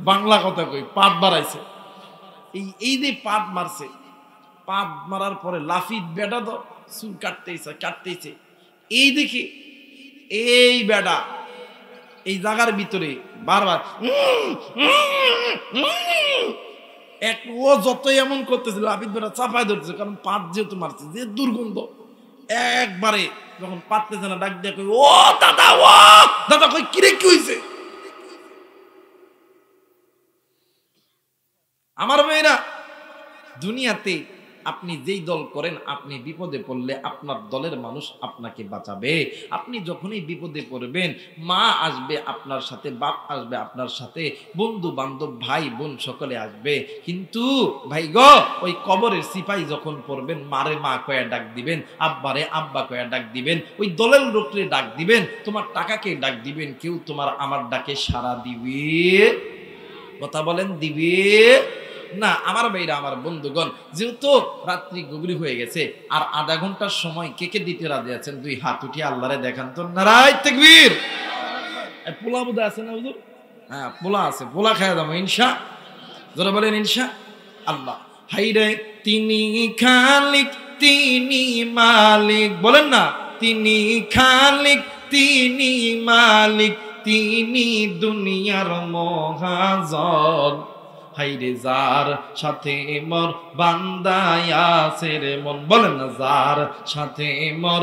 বাংলা কথা কই, পাত বাড়াইছে। এই যে পাত মারছে, পাত মারার পরে লাফিত বেটা তো চুল কাটতেছে এই দেখি এই বেটা এই জায়গার ভিতরে বারবার এক ও যতই এমন করতেছিল লাফিত বেটা চাপায় ধরতেছে, কারণ পাত যেহেতু মারছে যে দুর্গন্ধ। একবারে যখন পাততেছে না ডাক দিয়ে কই, ও দাদা কই কিরে কি হইছে? আমার মেয়েরা, দুনিয়াতে আপনি যেই দল করেন, আপনি বিপদে পড়লে আপনার দলের মানুষ আপনাকে বাঁচাবে। আপনি যখনই বিপদে পড়বেন, মা আসবে আপনার সাথে, বাপ আসবে আপনার সাথে, বন্ধু বান্ধব ভাই বোন সকলে আসবে। কিন্তু ভাই গো, ওই কবরের সিপাই যখন পড়বেন, মারে মা কয়া ডাক দিবেন, আব্বারে আব্বা কয়া ডাক দিবেন, ওই দলের লোকরে ডাক দিবেন, তোমার টাকাকে ডাক দিবেন, কেউ তোমার আমার ডাকে সাড়া দিবে? কথা বলেন, দিবে না? আমার ভাইরা, আমার বন্ধুগণ, যেহেতু রাত্রি গভীর হয়ে গেছে, আর আধা ঘন্টার সময় কে কে দিতে রাজি আছেন? দুই হাত উঠিয়ে আল্লাহরে দেখান তো। নারায়ে তাকবীর। পোলা বোধ আছে না হুজুর? হ্যাঁ, পোলা আছে, পোলা খাওয়া দাম ইনশা। যারা বলেন ইনশা আল্লাহ। হাইরে তিনি খালিক, তিনি মালিক, বলেন না, তিনি খালিক, তিনি মালিক, তিনি দুনিয়ার মহাজন। হাইরে যার সাথে মোর বান্দায় আছে রে মন, বলেন না, যার সাথে মোর,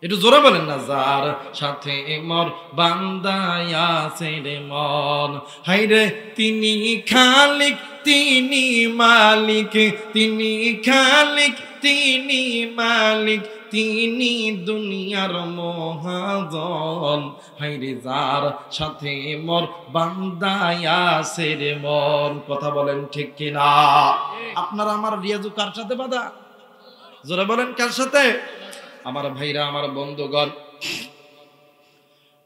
একটু জোরে বলেন না, যার সাথে মোর বান্দায় আছে রে মন। হাইরে তিনি খালিক, তিনি মালিক, তিনি খালিক, তিনি মালিক, তিনি দুনিয়ার মহাজন। হাইরে যার সাথে মোর বান্দায় আছে রে মন। কথা বলেন ঠিক কিনা? আপনার আমার রিয়াজু কার সাথে বাঁধা? জোরে বলেন, কার সাথে? আমার ভাইরা, আমার বন্ধুগণ,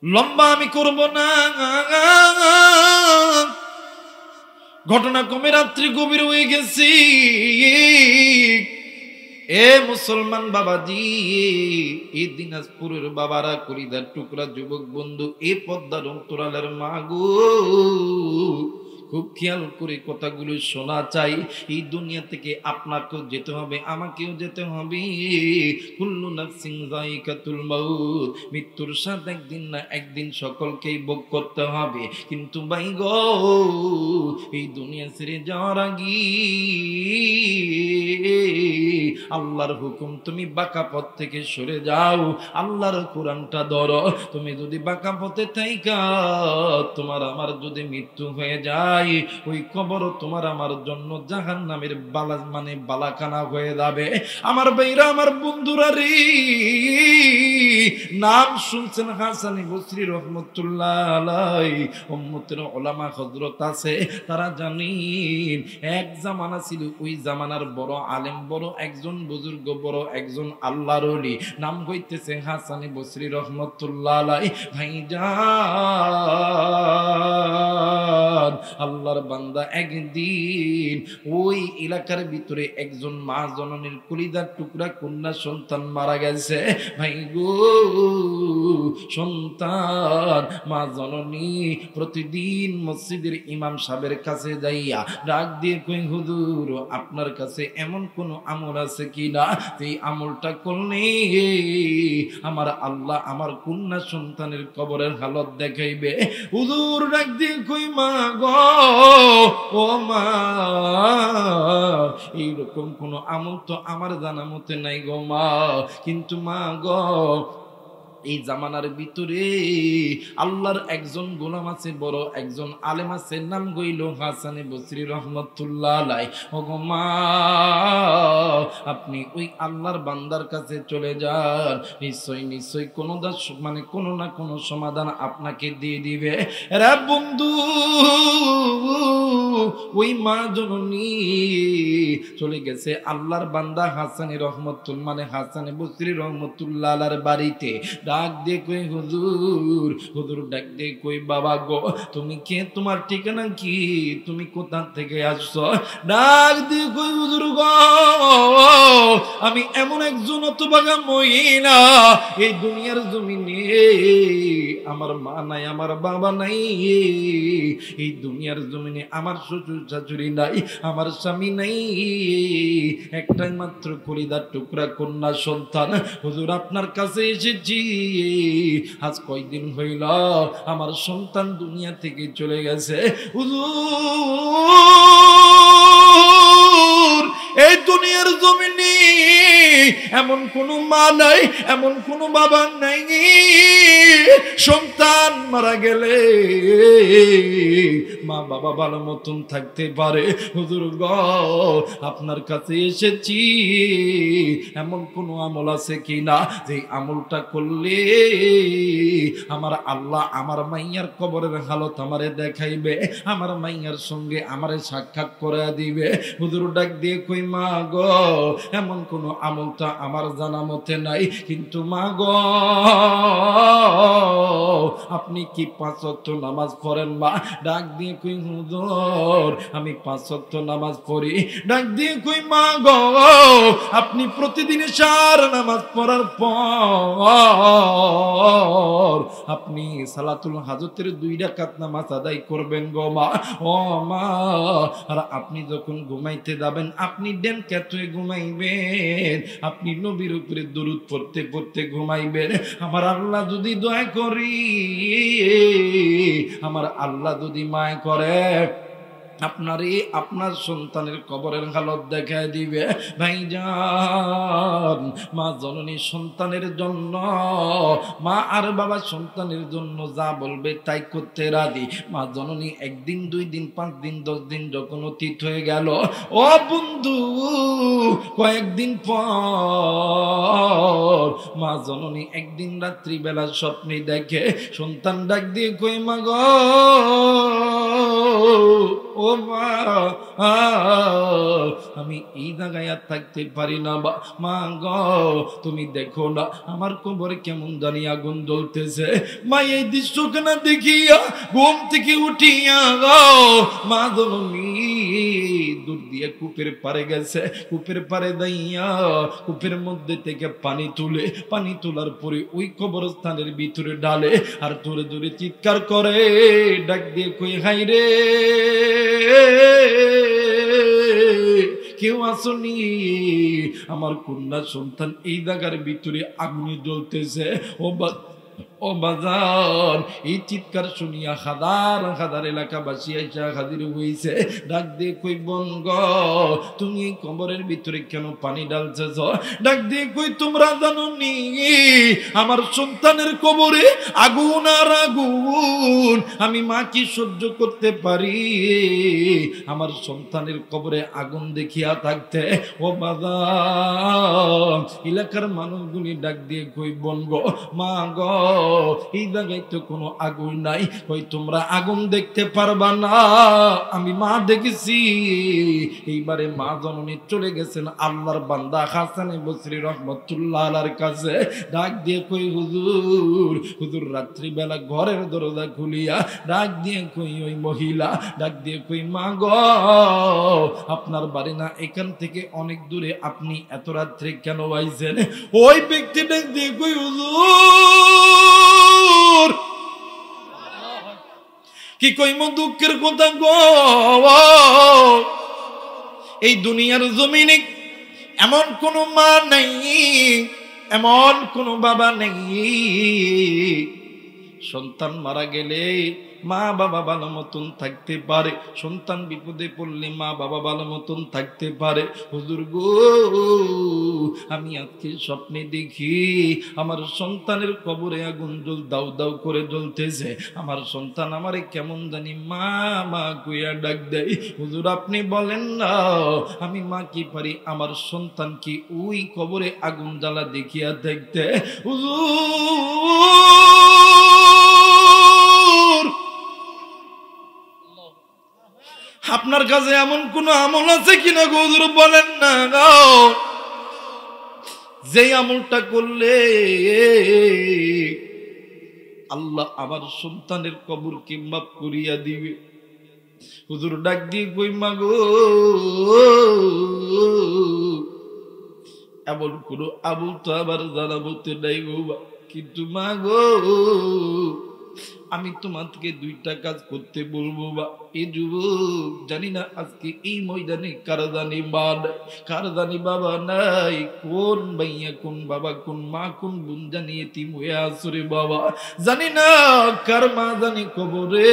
লম্বা আমি করব না, ঘটনা কমে রাত্রি গভীর হয়ে গেছি। এ মুসলমান বাবাজি, এই দিনাজপুরের বাবারা, কলিজার টুকরা যুবক বন্ধু, এ পদ্মার অন্তরালের মা গো, খুব খেয়াল করে কথাগুলো শোনা চাই। এই দুনিয়া থেকে আপনাকেও যেতে হবে, আমাকেও যেতে হবে। কুল্লু নাফসিন যায়িকাতুল মাউত, মৃত্যুর স্বাদ একদিন না একদিন সকলকেই ভোগ করতে হবে। কিন্তু ভাই গো, এই দুনিয়া ছেড়ে যাওয়ার আগে আল্লাহর হুকুম, তুমি বাঁকা পথ থেকে সরে যাও, আল্লাহর কোরআনটা ধরো। তুমি যদি বাঁকা পথে থাইকা তোমার আমার যদি মৃত্যু হয়ে যায়, ওই কবর তোমার আমার জন্য জাহান্নামের বালা, মানে বালাখানা হয়ে যাবে। আমার ভাইরা, আমার বন্ধুরা রে, নাম শুনছেন হাসানী বসরি রহমতুল্লাহ আলাইহি, উম্মতের উলামা হযরত আছে, তারা জানেন এক জামানা ছিল, ওই জামানার বড় আলেম, বড় একজন বুজুর্গ, বড় একজন আল্লাহর ওলি, নাম হইতেছে হাসানী বসরি রহমতুল্লাহ আলাইহি। ভাইজান, আল্লাহর বান্দা একদিন ওই এলাকার ভিতরে একজন মা জননীর কলিজার টুকরা কন্যা সন্তান মারা গেছে। ভাই গো, সন্তান মা জননী প্রতিদিন মসজিদের ইমাম সাহেবের কাছে যাইয়া ডাক দিয়ে কই, হুজুর আপনার কাছে এমন কোন আমল আছে কিনা, এই আমলটা করলে আমার আল্লাহ আমার কন্যা সন্তানের কবরের হালত দেখাইবে। হুজুর ডাক দিয়ে কই, মা গো, ও মা, এইরকম কোন আমল তো আমার জানা মতে নাই গো মা। কিন্তু মা গো, এই জামানার ভিতরে আল্লাহর একজন গোলাম আছে, বড় একজন আলেম আছে, নাম গইল হাসানী বসরি রহমতুল্লাহ আলাইহি। ওগো মা, আপনি ওই আল্লাহর বান্দার কাছে চলে যান, নিশ্চয় নিশ্চয় কোনো মানে কোনো না কোনো সমাধান আপনাকে দিয়ে দিবে। রে বন্ধু, ওই মা জননী চলে গেছে আল্লাহর বান্দা হাসানী রহমতুল, মানে হাসানী বসরি রহমতুল্লাহ আলাইহির বাড়িতে। ডাক দিয়ে কই, হুজুর, হুজুর ডাক দিয়ে কই, বাবা গো, তুমি কে, তোমার ঠিকানা কি, তুমি কোথা থেকে আসছো? ডাক দিয়ে কই, হুজুর গো, আমি এমন একজন হতভাগা মহিলা, এই দুনিয়ার জমিনে আমার মা নাই, আমার বাবা নাই, এই দুনিয়ার জমিনে আমার শ্বশুর শাশুড়ি নাই, আমার স্বামী নাই, একটাই মাত্র কলিজার টুকরা কন্যা সন্তান। হুজুর আপনার কাছে এসেছি, আজ কয়দিন হইল আমার সন্তান দুনিয়া থেকে চলে গেছে। হুজুর এই দুনিয়ার জমিনে এমন কোনো মা নাই, এমন কোনো বাবা নাই, সন্তান মারা গেলে মা বাবা ভালো মতন থাকতে পারে। হুজুর গো আপনার কাছে এসেছি, এমন কোনো আমল আছে কিনা যে আমলটা করলে আমার আল্লাহ আমার মাইয়ার কবরের হালত আমারে দেখাইবে, আমার মাইয়ার সঙ্গে আমারে সাক্ষাৎ করে দিবে। হুজুর ডাক দিয়ে কই মা গো এমন কোন আমলটা আমার জানা মতে নাই, কিন্তু মা গো আপনি কি 5 ওয়াক্ত নামাজ পড়েন মা? ডাক দিয়ে কই হুজুর আমি 5 ওয়াক্ত নামাজ পড়ি। ডাক দিয়ে কই মা গো আপনি প্রতিদিন 4 নামাজ পড়ার পর আপনি সালাতুল হাজতের 2 রাকাত নামাজ আদায় করবেন গো মা। ও মা আর আপনি যখন ঘুমাইতে যাবেন আপনি ডেন কেটে ঘুমাইবেন, আপনি নবীর উপরে দরুদ পড়তে পড়তে ঘুমাইবেন। আমার আল্লাহ যদি দয়া করি, আমার আল্লাহ যদি মায়া করে আপনারই আপনার সন্তানের কবরের হালত দেখায় দিবে। ভাইজান মা জননী সন্তানের জন্য, মা আর বাবা সন্তানের জন্য যা বলবে তাই করতে রাজি। মা জননী 1 দিন 2 দিন 5 দিন 10 দিন যখন অতীত হয়ে গেল, ও বন্ধু কয়েকদিন পর মা জননী একদিন রাত্রিবেলা স্বপ্নে দেখে সন্তান ডাক দিয়ে কই মা গো ও মা আমি এই জায়গায় আর থাকতে পারি না, মা গো তুমি দেখো না আমার কবরে কেমন জানি আগুন জ্বলতেছে। মা এই দৃশ্যখানা দেখিয়া ঘুম থেকে উঠিয়া মা জননী দূর দিয়ে কূপের পারে গেছে, কূপের পারে দাইয়া কূপের মধ্যে থেকে পানি তুলে, পানি তোলার পরে ওই কবরস্থানের ভিতরে ডালে আর জোরে জোরে চিৎকার করে ডাক দিয়ে কই হাই রে কেউ আসনি, আমার কন্যা সন্তান এই জায়গার ভিতরে আগুনে জ্বলতেছে। ও বাজার এই চিৎকার শুনিয়া হাজার হাজার এলাকাবাসী আইসা হাজির হইছে। ডাক দিয়ে কই বোন গো তুমি এই কবরের ভিতরে কেন পানি ঢালতেছ? ডাক দিয়ে কই তোমরা জানো নি আমার সন্তানের কবরে আগুন আর আগুন, আমি মা কি সহ্য করতে পারি আমার সন্তানের কবরে আগুন দেখিয়া থাকতে? ও বাজার এলাকার মানুষগুলি ডাক দিয়ে কই বোন গো মা গো এই জায়গায় তো কোনো আগুন নাই, ওই তোমরা আগুন দেখতে পারবা না, আমি মা দেখেছি। এইবারে মা জননী চলে গেছেন আল্লাহর বান্দা হাসানে বসরি রহমতুল্লাহ আলাইহির কাছে। ডাক দিয়ে কই হুজুর, হুজুর রাত্রিবেলা ঘরের দরজা খুলিয়া ডাক দিয়ে কই ওই মহিলা ডাক দিয়ে কই মা গো আপনার বাড়ি না এখান থেকে অনেক দূরে, আপনি এত রাত্রে কেন আইছেন? ওই ব্যক্তি ডাক দিয়ে কই হুজুর কি কইম দুঃখের কথা গো, এই দুনিয়ার জমিনে এমন কোন মা নাই, এমন কোন বাবা নেই সন্তান মারা গেলে মা বাবা ভালো মতন থাকতে পারে, সন্তান বিপদে পড়লে মা বাবা ভালো মতন থাকতে পারে। হুজুর গো আমি আজকে স্বপ্নে দেখি আমার সন্তানের কবরে আগুন দাউ দাউ করে জ্বলতেছে, আমার সন্তান আমারে কেমন জানি মা মা কইয়া ডাক দেয়। হুজুর আপনি বলেন না আমি মা কি পারি আমার সন্তান কি ওই কবরে আগুন জ্বালা দেখিয়া দেখতে? হুজুর আপনার কাছে এমন কোন আমল আছে কিনা গো হুজুর বলেন না, যে আমলটা করলে আল্লাহ আমার সন্তানের কবরকে মাফ করিয়া দিবে। হুজুর ডাক দিয়ে কই মা গো এমন কোনো আমল তো আমার জানা মতে নাই গো মা। কিন্তু মা গো, আমি তোমাকে দুইটা কাজ করতে বলবো বা এই যুবক, জানি না আজকে এই ময়দানে কারদানি মা নাই, কারদানি বাবা নাই, কোন ভাইয়া কোন বাবা কোন মা কোন বোন জানি এতিম হয়ে আসরে বাবা, জানি না কার মা জানি কবরে,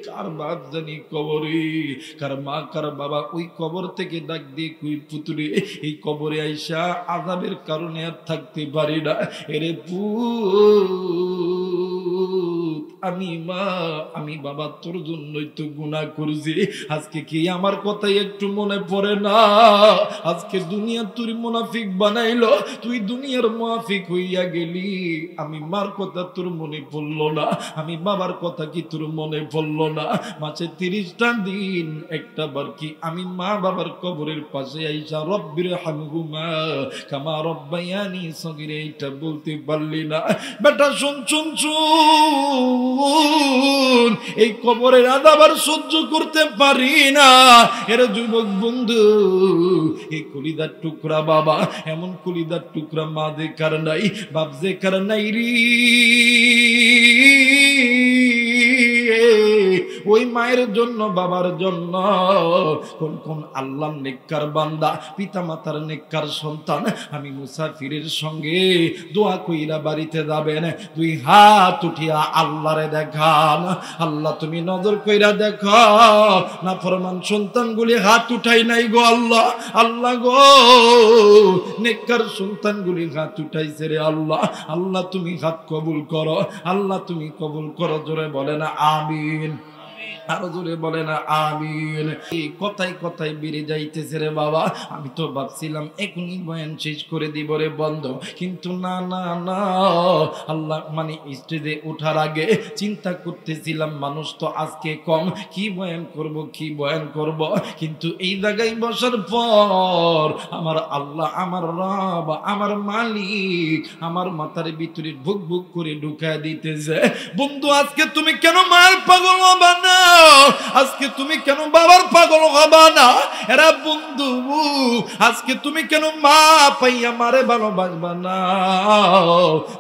কার বাপ জানি কবরে, কার মা কার বাবা ওই কবর থেকে ডাক দিয়ে কই পুতুরে এই কবরে আইসা আযাবের কারণে আর থাকতে পারি না, এরে আমি মা আমি বাবা তোর জন্যই তো গুনাহ করছি, আজকে কি আমার কথাই একটু মনে পড়ে না? আজকে দুনিয়া তুই মুনাফিক বানাইলো, তুই দুনিয়ার মুনাফিক হইয়া গেলি, আমি মার কথা তোর মনে পড়লো না, আমি বাবার কথা কি তোর মনে পড়লো না? মাসে 30টা দিন একটা বার কি আমি মা বাবার কবরের পাশে আইসা রব্বির হামহুমা কামা রব্বায়ানি সগীরা এটা বলতে পারলি না? বেটা শুন শুন শুন, এই কবরের আযাব আর সহ্য করতে পারি না। এর যুবক বন্ধু, এই কলিদার টুকরা বাবা, এমন কলিদার টুকরা মা দেখার নাই, বাপ দেখার নাই রে, ওই মায়ের জন্য বাবার জন্য কোন কোন আল্লাহর নেককার বান্দা পিতা মাতার নেককার সন্তান আমি মুসাফিরের সঙ্গে দোয়া কইরা বাড়িতে যাবেন, দুই হাত উঠিয়া আল্লাহরে দেখান, আল্লাহ তুমি নজর কইরা দেখো না ফরমান সন্তানগুলি হাত উঠাই নাই গো আল্লাহ, আল্লাহ গো নেককার সন্তানগুলি হাত উঠাইছে রে আল্লাহ, আল্লাহ তুমি হাত কবুল করো, আল্লাহ তুমি কবুল করো। জোরে বলে না আমিন, আরো জোরে বলে না আমিন। এই কথাই কথাই বেড়ে যাইতেছে রে বাবা, আমি তো ভাবছিলাম এখনই বয়ান শেষ করে দিব রে বন্ধ, কিন্তু না না না, আল্লাহ মানে স্টেজে ওঠার আগে চিন্তা করতেছিলাম মানুষ তো আজকে কম, কি বয়ান করব কি বয়ান করব, কিন্তু এই জায়গায় বসার পর আমার আল্লাহ আমার রব আমার মালিক আমার মাথার ভিতরে ভুক ভুক করে ঢুকায় দিতেছে, বন্ধু আজকে তুমি কেন মায়ের পাগল হবা না, আজকে তুমি কেন বাবার পাগল হবা না, এরা বন্ধু আজকে তুমি কেন মা পাইয়া মারে ভালোবাসবা না,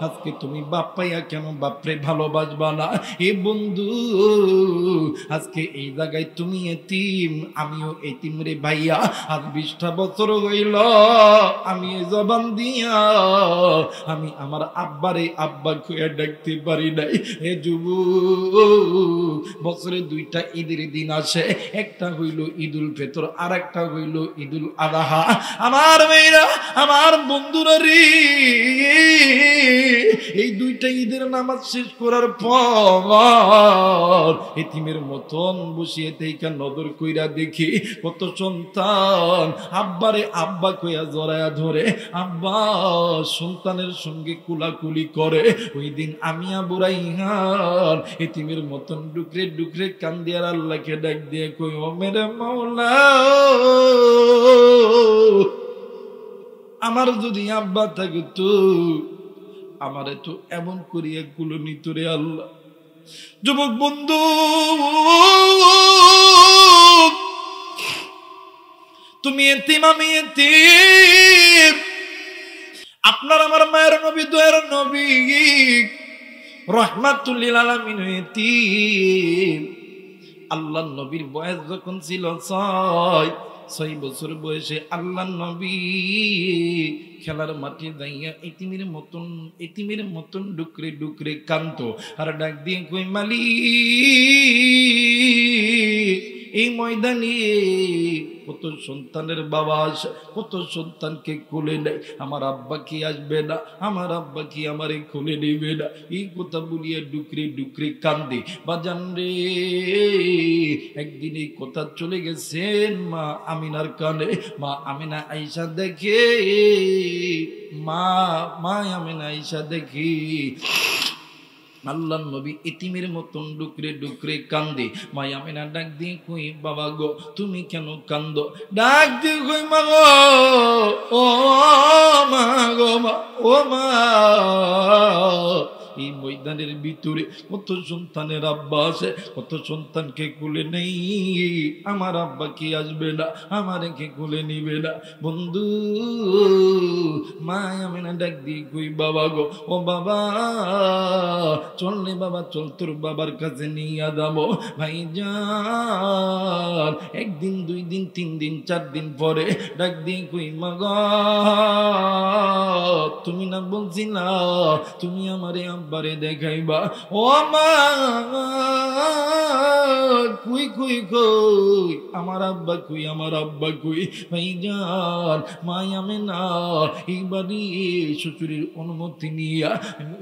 আজকে তুমি বাপ পাইয়া কেন বাপরে ভালোবাসবা না, এ বন্ধু আজকে এই জায়গায় তুমি এতিম আমিও এতিম রে ভাইয়া, আজ 20টা বছর হইল আমি এই জবান দিয়া আমি আমার আব্বারে আব্বা কইয়া ডাকতে পারি নাই। এ যুবক, বছরে 2টা ঈদের দিন আসে, একটা হইল ঈদুল ফিতর আর একটা হইল ঈদুল আযহা, আমার মেয়েরা আমার বন্ধুরা রে, এই 2টা ঈদের নামাজ শেষ করার পর এতিমের মতন বসিয়ে তেইকা নজর কইরা দেখি কত সন্তান আব্বারে আব্বা কইয়া জড়ায়া ধরে, আব্বা সন্তানের সঙ্গে কুলাকুলি করে, ওই দিন আমি বুড়াইহান এতিমের মতন ডুকরে ডুকরে কান্দিয়ার আল্লাহকে ডাক দিয়ে কই ও মেরে মাওলা, আমার যদি আব্বা থাকতো আমারে তো এমন করিয়া কুলো নিত রে আল্লাহ। যুবক বন্ধু, তুমি এতিম আমি এতিম, আপনার আমার মায়ের নবী দয়ার নবী রাহমাতুল লিল আলামিন এতিম, আল্লাহর নবীর বয়স যখন ছিল 6 বছর বয়সে আল্লাহর নবী খেলার মাঠে যাইয়া এতিমের মতন ডুকরে ডুকরে কাঁদতো আর ডাক দিয়ে কই মালিক, এই ময়দানে কত সন্তানের বাবা আসে, কত সন্তানকে কোলে নেয়, আমার আব্বা কি আসবে না, আমার আব্বা কি আমারে কোলে নেবে না, এই কথা বলিয়া ডুকরে ডুকরে কান্দে। বাজান রে, একদিন এই কথা চলে গেছেন মা আমিনার কানে, মা আমিনা আইসা দেখে, মা আমিনা আইসা দেখি আল্লাহর নবী এতিমের মতন ডুকরে ডুকরে কান্দে। মা আমিনা ডাক দিয়ে কই বাবা গো তুমি কেন কান্দো, ডাক দিয়ে কই মা গো, ও মা গো মা, ও মা এই ময়দানের ভিতরে কত সন্তানের আব্বা আছে, কত সন্তানকে কুলে নেই। আমার আব্বা কি আসবে না, আমারে কে কুলে নিবে না? বন্ধু মা আমিনা ডাক দিয়ে কই বাবা গো, ও বাবা চল রে বাবা চল, তোর বাবার কাছে নিয়ে যাবো। ভাইজান একদিন 2 দিন 3 দিন 4 দিন পরে ডাক দিয়ে কই মা গো, তুমি না বলছি না তুমি আমারে আব্বারে দেখাইবা? ও মা কুই কুই কই আমার আব্বা কই, আমার আব্বা কই? ভাইজান মায়ামে না এইবারই শ্বশুরের অনুমতি নিয়া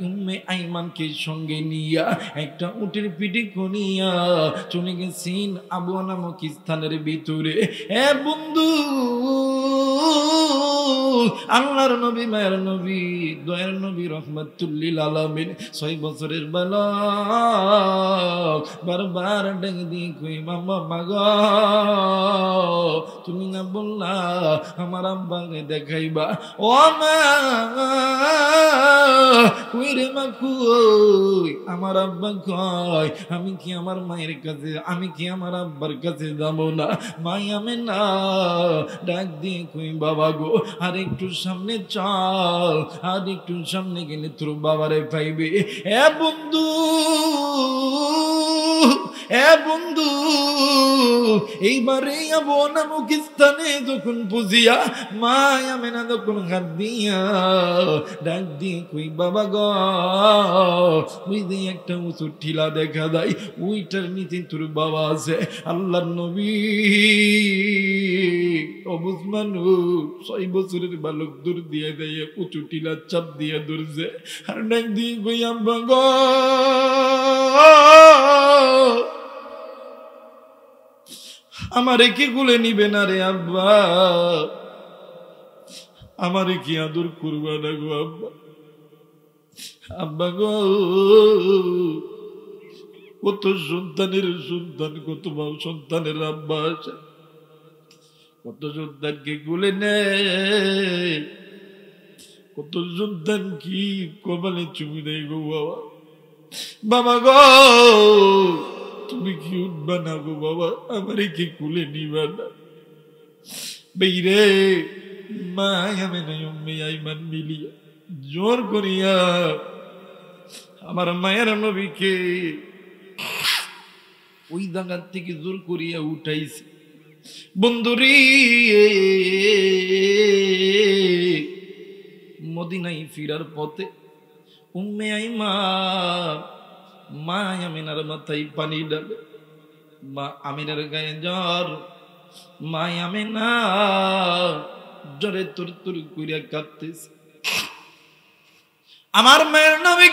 উম্মে আইমানকে সঙ্গে নিয়া একটা উটের পিঠে করিয়া চলে গেছেন আবুয়া নামক স্থানের ভিতরে। এ বন্ধু আল্লাহর নবী মায়ের নবী দয়ার নবী রহমাতুল্লিল আলামিন 6 বছরের বালক বারবার ডাক দিয়ে কই মামা মাগো, তুমি না বললা আমার আব্বাকে দেখাইবা? ও মা কই রে মা কই আমার আব্বা কই? আমি কি আমার মায়ের কাছে, আমি কি আমার আব্বার কাছে যাব না? মায়ামে না ডাক দিয়ে কই বাবা গো আর একটু সামনে চল, আর একটু সামনে গেলে তোর বাবারে পাইবে। এ বন্ধু এ বন্ধু এইবারে আবু নামক স্থানে যখন বুঝিয়া মায়ামেনা যখন হাত দিয়া ডাক দিয়ে কই বাবা গো, ওই যে একটা উঁচু টিলা দেখা যায়, ওইটার নিচে তোর বাবা আছে। আল্লাহর নবী অবুঝ মানুষ 6 বছরের বালক দূর দিয়ে দেয় উঁচু টিলার চাপ দিয়ে ধরছে আর ডাক দিয়ে কই আব্বা গো, আমারে কি গুলে নিবে না রে আব্বা? আমারে কি আদর করবা না গো আব্বা? আব্বা গো কত সন্তানের সন্তান, কত সন্তানের আব্বা আছে, কত সন্তানকে গুলে নেয়, কত সন্তান কি কপালে চুমি দেয় গো বাবা। বাবা গো তুমি কি উঠবা না গো বাবা? আমারে কি কুলে নিবা না? বেইরে মায়ামে নাই উম্মে আইমান মিলিয়া জোর করিয়া আমার মায়ের নবীকে ওই দাঙ্গার থেকে জোর করিয়া উঠাইছে। বন্ধুরি মদিনায় ফিরার পথে উম্মে আইমান মা আমিনার মাথায় পানি ডালে, মা আমিনার গায়ে জ্বর, মা আমিনা জ্বরে তুর তুর করিয়া কাঁদতেছে। আমার মায়ের নবী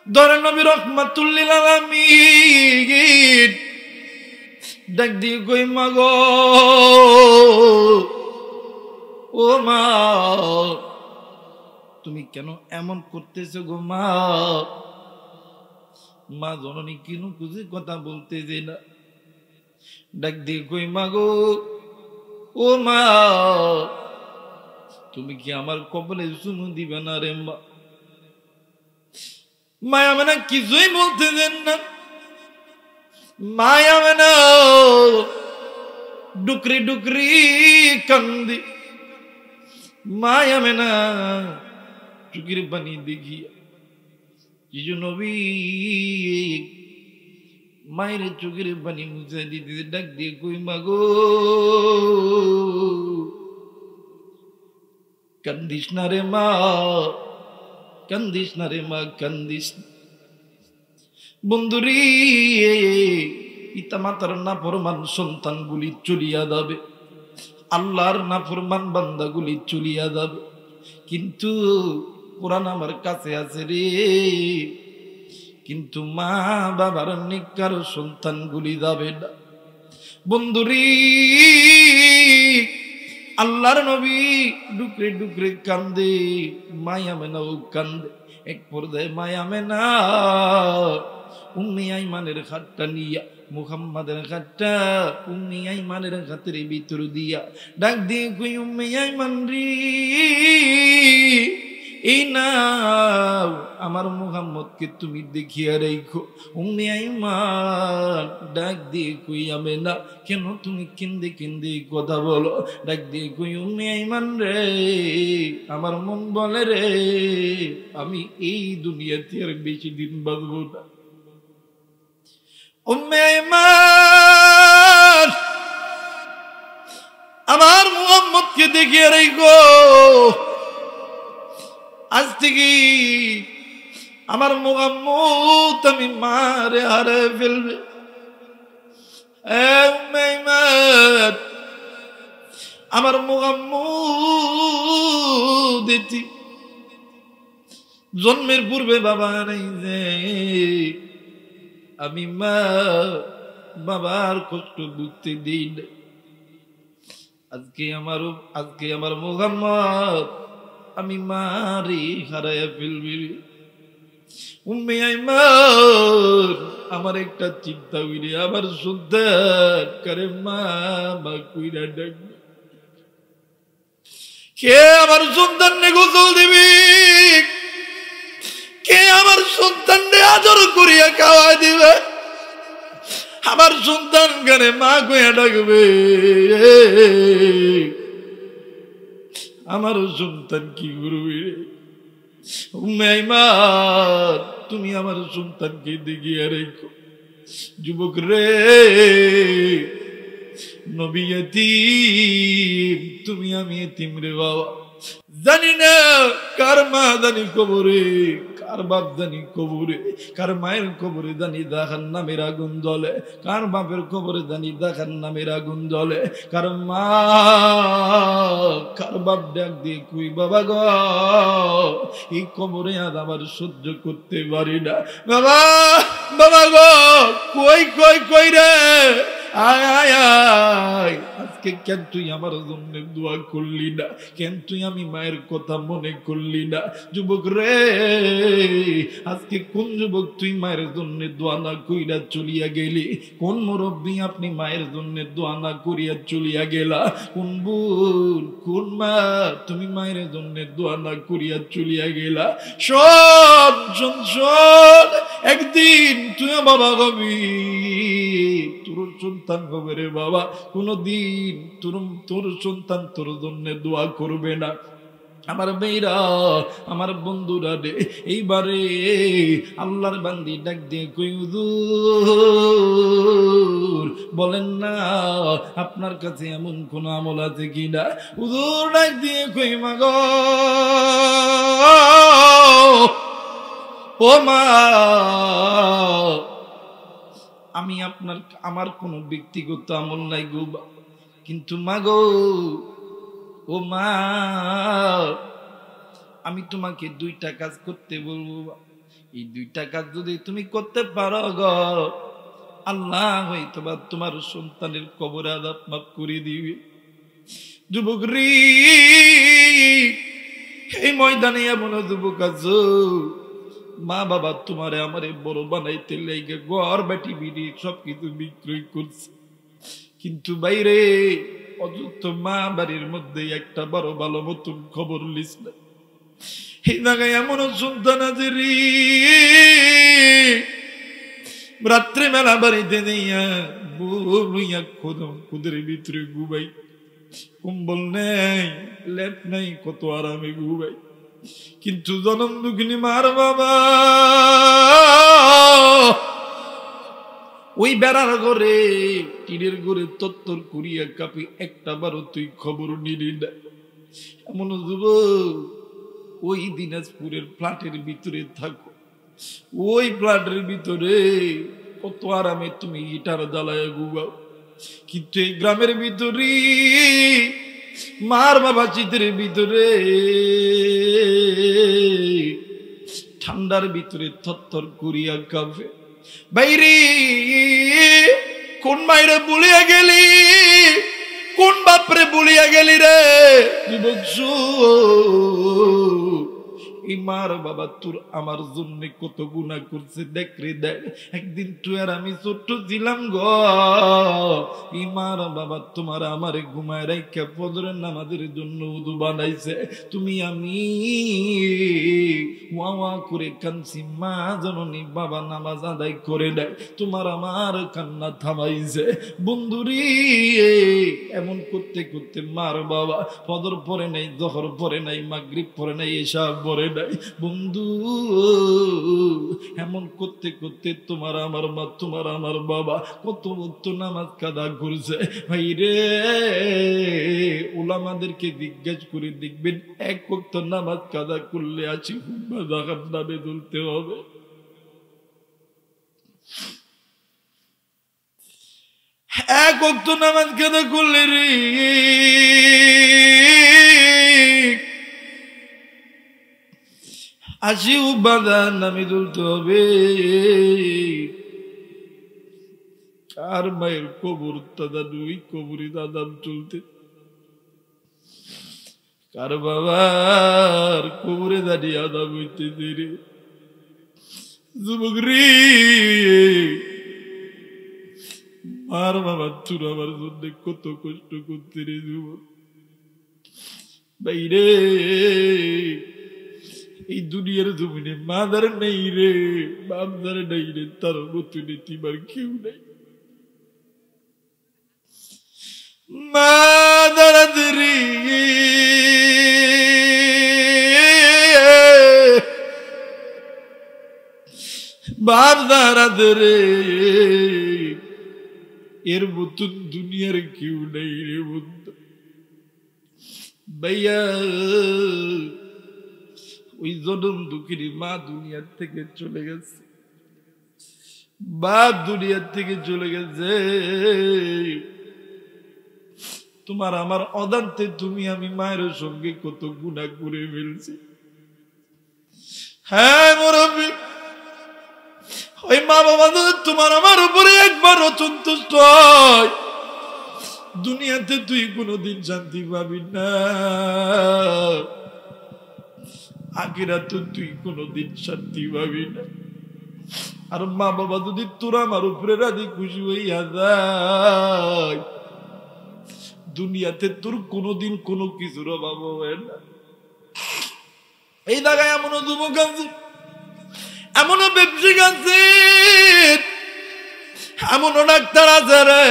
দয়ার নবী রহমাতুল্লিল আলামিন ডাক দিয়ে কই মা গো, ও মা তুমি কেন এমন করতেছো গো মা? মা জননী কেন খুঁজে কথা বলতে যে না, ডাক দিয়ে কই মা গো, ও মা তুমি কি আমার কপালে চুমু দিবে না রে মা? মায়া মানে কিছুই বলতে দেন না। মায়া মানে ডুকরি ডুকরি কান্দি, মায়া মেনা চুকির পানি দেখিয়া কিছু নবী মায়ের চোখের পানি মুছে দিতে ডাক দিয়ে কই মা গো, কান্দিস না রে মা, কান্দিস না রে মা, কান্দিস। বন্ধুরি পিতা মাতার নাফরমান সন্তানগুলি চলিয়া যাবে, আল্লাহর নাফরমান বান্দাগুলি চলিয়া যাবে, কিন্তু কোরআন আমার কাছে আছে রে, কিন্তু মা বাবার নিকার সন্তানগুলি যাবে না। বন্ধুরি আল্লাহর নবী ডুকরে ডুকরে কান্দে, মায়া মেনাও কান্দে। এক পর্যায়ে মায়া মেনা উম্মে আইমানের হাতটা নিয়া, মুহাম্মাদের হাতটা উম্মে আইমানের হাতের ভিতর দিয়া ডাক দিয়ে কই উম্মে আইমান রে, এই নাও আমার মুহাম্মদকে তুমি দেখিয়া রেখো। উম্মে আইমান ডাক দিয়ে কই আমি না, কেন তুমি কেন্দে কেন্দে কথা বলো? ডাক দিয়ে কই উম্মে আইমান রে, আমার মন বলে রে আমি এই দুনিয়াতে আর বেশি দিন বাঁচবো না। উম্মে আইমান আমার মুহাম্মদকে দেখিয়া রেখো, আজ থেকে আমার মুহাম্মদ আমি মারে হারে ফেলবে। আমার মুহাম্মদ জন্মের পূর্বে বাবা নাই যে, আমি মা বাবার কষ্ট বুঝতে দিই না। আজকে আমার মুহাম্মদ আমি মারি হারাইয়া ফেলবি। উম্মে আইমান আমার একটা চিন্তা হইলে আমার সন্তান করে মা মা কইরা ডাকবে। কে আমার সন্তানকে গোসল দিবি? কে আমার সন্তানকে আদর করিয়া খাওয়া দিবে? আমার সন্তান করে মা কইয়া ডাকবে। আমার সন্তান কি করবে? উম্মে আইমান তুমি আমার সন্তানকে দেখিয়া রেখো। যুবক রে, নবী এতিম, তুমি আমি এতিম রে বাবা। জানি না কার মা জানি কবরে, কার বাপ জানি কবরে, কার মায়ের কবরে জানি জাহান্নামের আগুন জ্বলে, কার বাপের কবরে জানি জাহান্নামের আগুন জ্বলে। কার মা কার বাপ ডাক দিয়ে কই বাবা গো, এই কবরে আজ আমার সহ্য করতে পারি না। বাবা বাবা গো, কই কই কই রে, আয় আয় আয়। আজকে কেন তুই আমার জন্য দোয়া করলি না? কেন তুই আমি মায়ের কথা মনে করলি না? যুবক রে, আজকে কোন যুবক তুই মায়ের জন্য দোয়া না কইরা চলিয়া গেলি? কোন মুরব্বী আপনি মায়ের জন্য দোয়া না করিয়া চলিয়া গেলা? কোন বোন, কোন মা তুমি মায়ের জন্য দোয়া না করিয়া চলিয়া গেলা? শোন শোন শোন, একদিন তুই বাবা হবি, তোর সন্তান হবে রে বাবা। কোনদিন তোর সন্তান তোর জন্য দোয়া করবে না। আমার মেয়েরা, আমার বন্ধুরা রে, এইবারে আল্লাহর বান্দি ডাক দিয়ে কই হুজুর বলেন না আপনার কাছে এমন কোন আমল আছে কিনা? হুজুর ডাক দিয়ে কই মা গো, ও মা, আমি আমার কোনো ব্যক্তিগত আমল নাই গো, কিন্তু মা গো, ও মা, আমি তোমাকে দুইটা কাজ করতে বলবো। এই দুইটা কাজ যদি তুমি করতে পারো গো, আল্লাহ হয়তো বা তোমার সন্তানের কবর আযাব মাফ করে দিবে। যুবক রে, এই ময়দানে এমন যুবক আছো, মা বাবা তোমারে আমারে বড় বানাইতে লাইগা ঘর বাটি বিড়ি সবকিছু বিক্রয় করছে, কিন্তু বাইরে অযুক্ত মা বাড়ির মধ্যে একটা বড় ভালো মতন খবর লিস না। এই জায়গায় এমন সন্তান আছে রে, রাত্রে মেলা বাড়িতে নিয়া বইয়া খুদের ভিতরে ঘুমাই, কম্বল নেই, লেপ নেই, কত আরামে ঘুমাই। কিন্তু জনম দুঃখিনী মার বাবা ওই বেড়ার ঘরে, টিনের ঘরে তত্তর করিয়া কাঁপি, একটা বারো তুই খবর নিলি না। এমন যুবক ওই দিনাজপুরের ফ্ল্যাটের ভিতরে থাকো, ওই ফ্ল্যাটের ভিতরে কত আরামে তুমি ইটার জ্বালায় ঘুমাও, কিন্তু এই গ্রামের ভিতরে মার বাবা চিতের ভিতরে ঠান্ডার ভিতরে থরথর করিয়া কাঁপে। বাইরে কোন মাইরে বলিয়া গেলি, কোন বাপরে বলিয়া গেলি রে যুবক, এই মার বাবা তোর আমার জন্য কত গুনাহ করছে দেখ রে দেখ। একদিন তুই আর আমি ছোট্ট ছিলাম গো, এই মার বাবা তোমার আমারে ঘুমায় রাইখা ফজরের নামাজের জন্য উযু বানাইছে, তুমি আমি ওয়া ওয়া করে কাঁদছি, মা জননী বাবা নামাজ আদায় করে দেয়, তোমার আমার কান্না থামাইছে। বন্ধুরি এমন করতে করতে মার বাবা ফজর পরে নাই, জোহর পরে নাই, মাগরিব পরে নাই, এশা পরে নাই। বন্ধু এমন করতে করতে তোমার আমার মা তোমার আমার বাবা কত মতো নামাজ কাদা করছে। ভাই রে উলামাদেরকে জিজ্ঞেস করে দেখবেন এক ওয়াক্ত নামাজ কাদা করলে আছি জাহান্নামে দুলতে হবে। এক ওয়াক্ত নামাজ কাদা করলে রে আশি উপাদান নামে দুলতে হবে। কার মায়ের কবর দাদা দুই কবরি দাদাম চলতে, কার বাবার কবরে দাঁড়িয়ে আদাম হইতেছে রে। যুবক রে মার বাবা তোর আমার জন্য কত কষ্ট করতে রে যুবক। বাইরে এই দুনিয়ার জমিনে মাদার নেই রে, বাপদার নেই রে, তার মতো নীতিবার কেউ নেই। মাদার রে বাপদার রে এর মতন দুনিয়ার কেউ নেই রে বন্ধু। ভাইয়া ওই জনম দুঃখিনী মা দুনিয়ার থেকে চলে গেছে, বাপ দুনিয়ার থেকে চলে গেছে। তোমার আমার অজান্তে তুমি আমি মায়ের সঙ্গে কত গুনাহ করে ফেলছি। হ্যাঁ মুরব্বী, ওই মা বাবা তোমার আমার উপরে একবার অসন্তুষ্ট হয়, দুনিয়াতে তুই কোনোদিন শান্তি পাবি না, আখিরাতে তুই কোনোদিন শান্তি পাবি না। আর মা বাবা যদি তোরা আমার উপরে রাজি খুশি হইয়া যায়, দুনিয়াতে তোর কোনোদিন কোনো কিছুর অভাব হবে না। এই জায়গায় এমনও যুবক আছে, এমনও ব্যবসায়িক আছে, এমনও ডাক্তার আছে রে,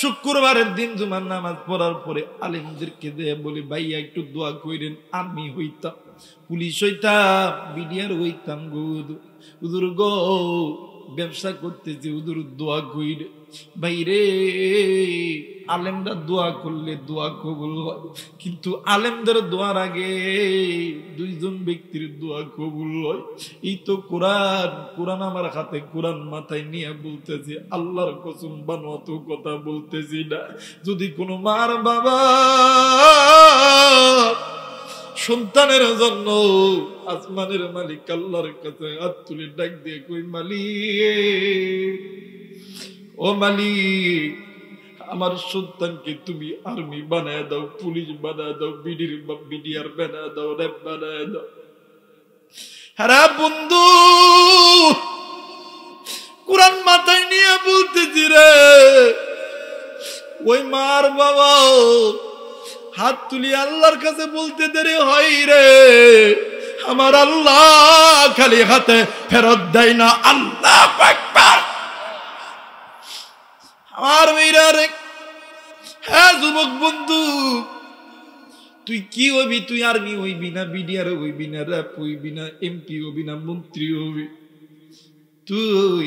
শুক্রবারের দিন জুমার নামাজ পড়ার পরে আলেমদেরকে দিয়ে বলি ভাইয়া একটু দোয়া কইরেন, আমি হইতাম পুলিশ হইতাম বিডিআর হইতাম গো হুজুর গো, ব্যবসা করতেছি হুজুর দোয়া কইরে। ভাইরে আলেমরা দোয়া করলে দোয়া কবুল হয়, কিন্তু আলেমদের দোয়ার আগে দুইজন ব্যক্তির দোয়া কবুল হয়। এই তো কোরআন, কোরআন আমার হাতে, কোরআন মাথায় নিয়ে বলতেছি, আল্লাহর কসম বানোয়াত কথা বলতেছি না। যদি কোনো মার বাবা সন্তানের জন্য আসমানের মালিক আল্লাহর কাছে হাত তুলে ডাক দিয়ে কই মালিক, ও মালিক আমার সন্তানকে তুমি আর্মি বানায় দাও, পুলিশ বানায় দাও, বিডিআর বানায় দাও, র্যাব বানায় দাও। হ্যাঁ বন্ধু কোরআন মাথায় নিয়ে বলতেছি রে, ওই মার বাবা হাত তুলি আল্লাহর কাছে বলতে দেরি হয় রে, আমার আল্লাহ খালি হাতে ফেরত দেয় না। আল্লাহু আকবার। আমার মেয়েরা রে, হ্যাঁ যুবক বন্ধু, তুই কি হবি? তুই আর্মি হইবি না, বিডিআর হইবি না, র্যাব হইবি না, এমপি হবি না, মন্ত্রী হবি? তুই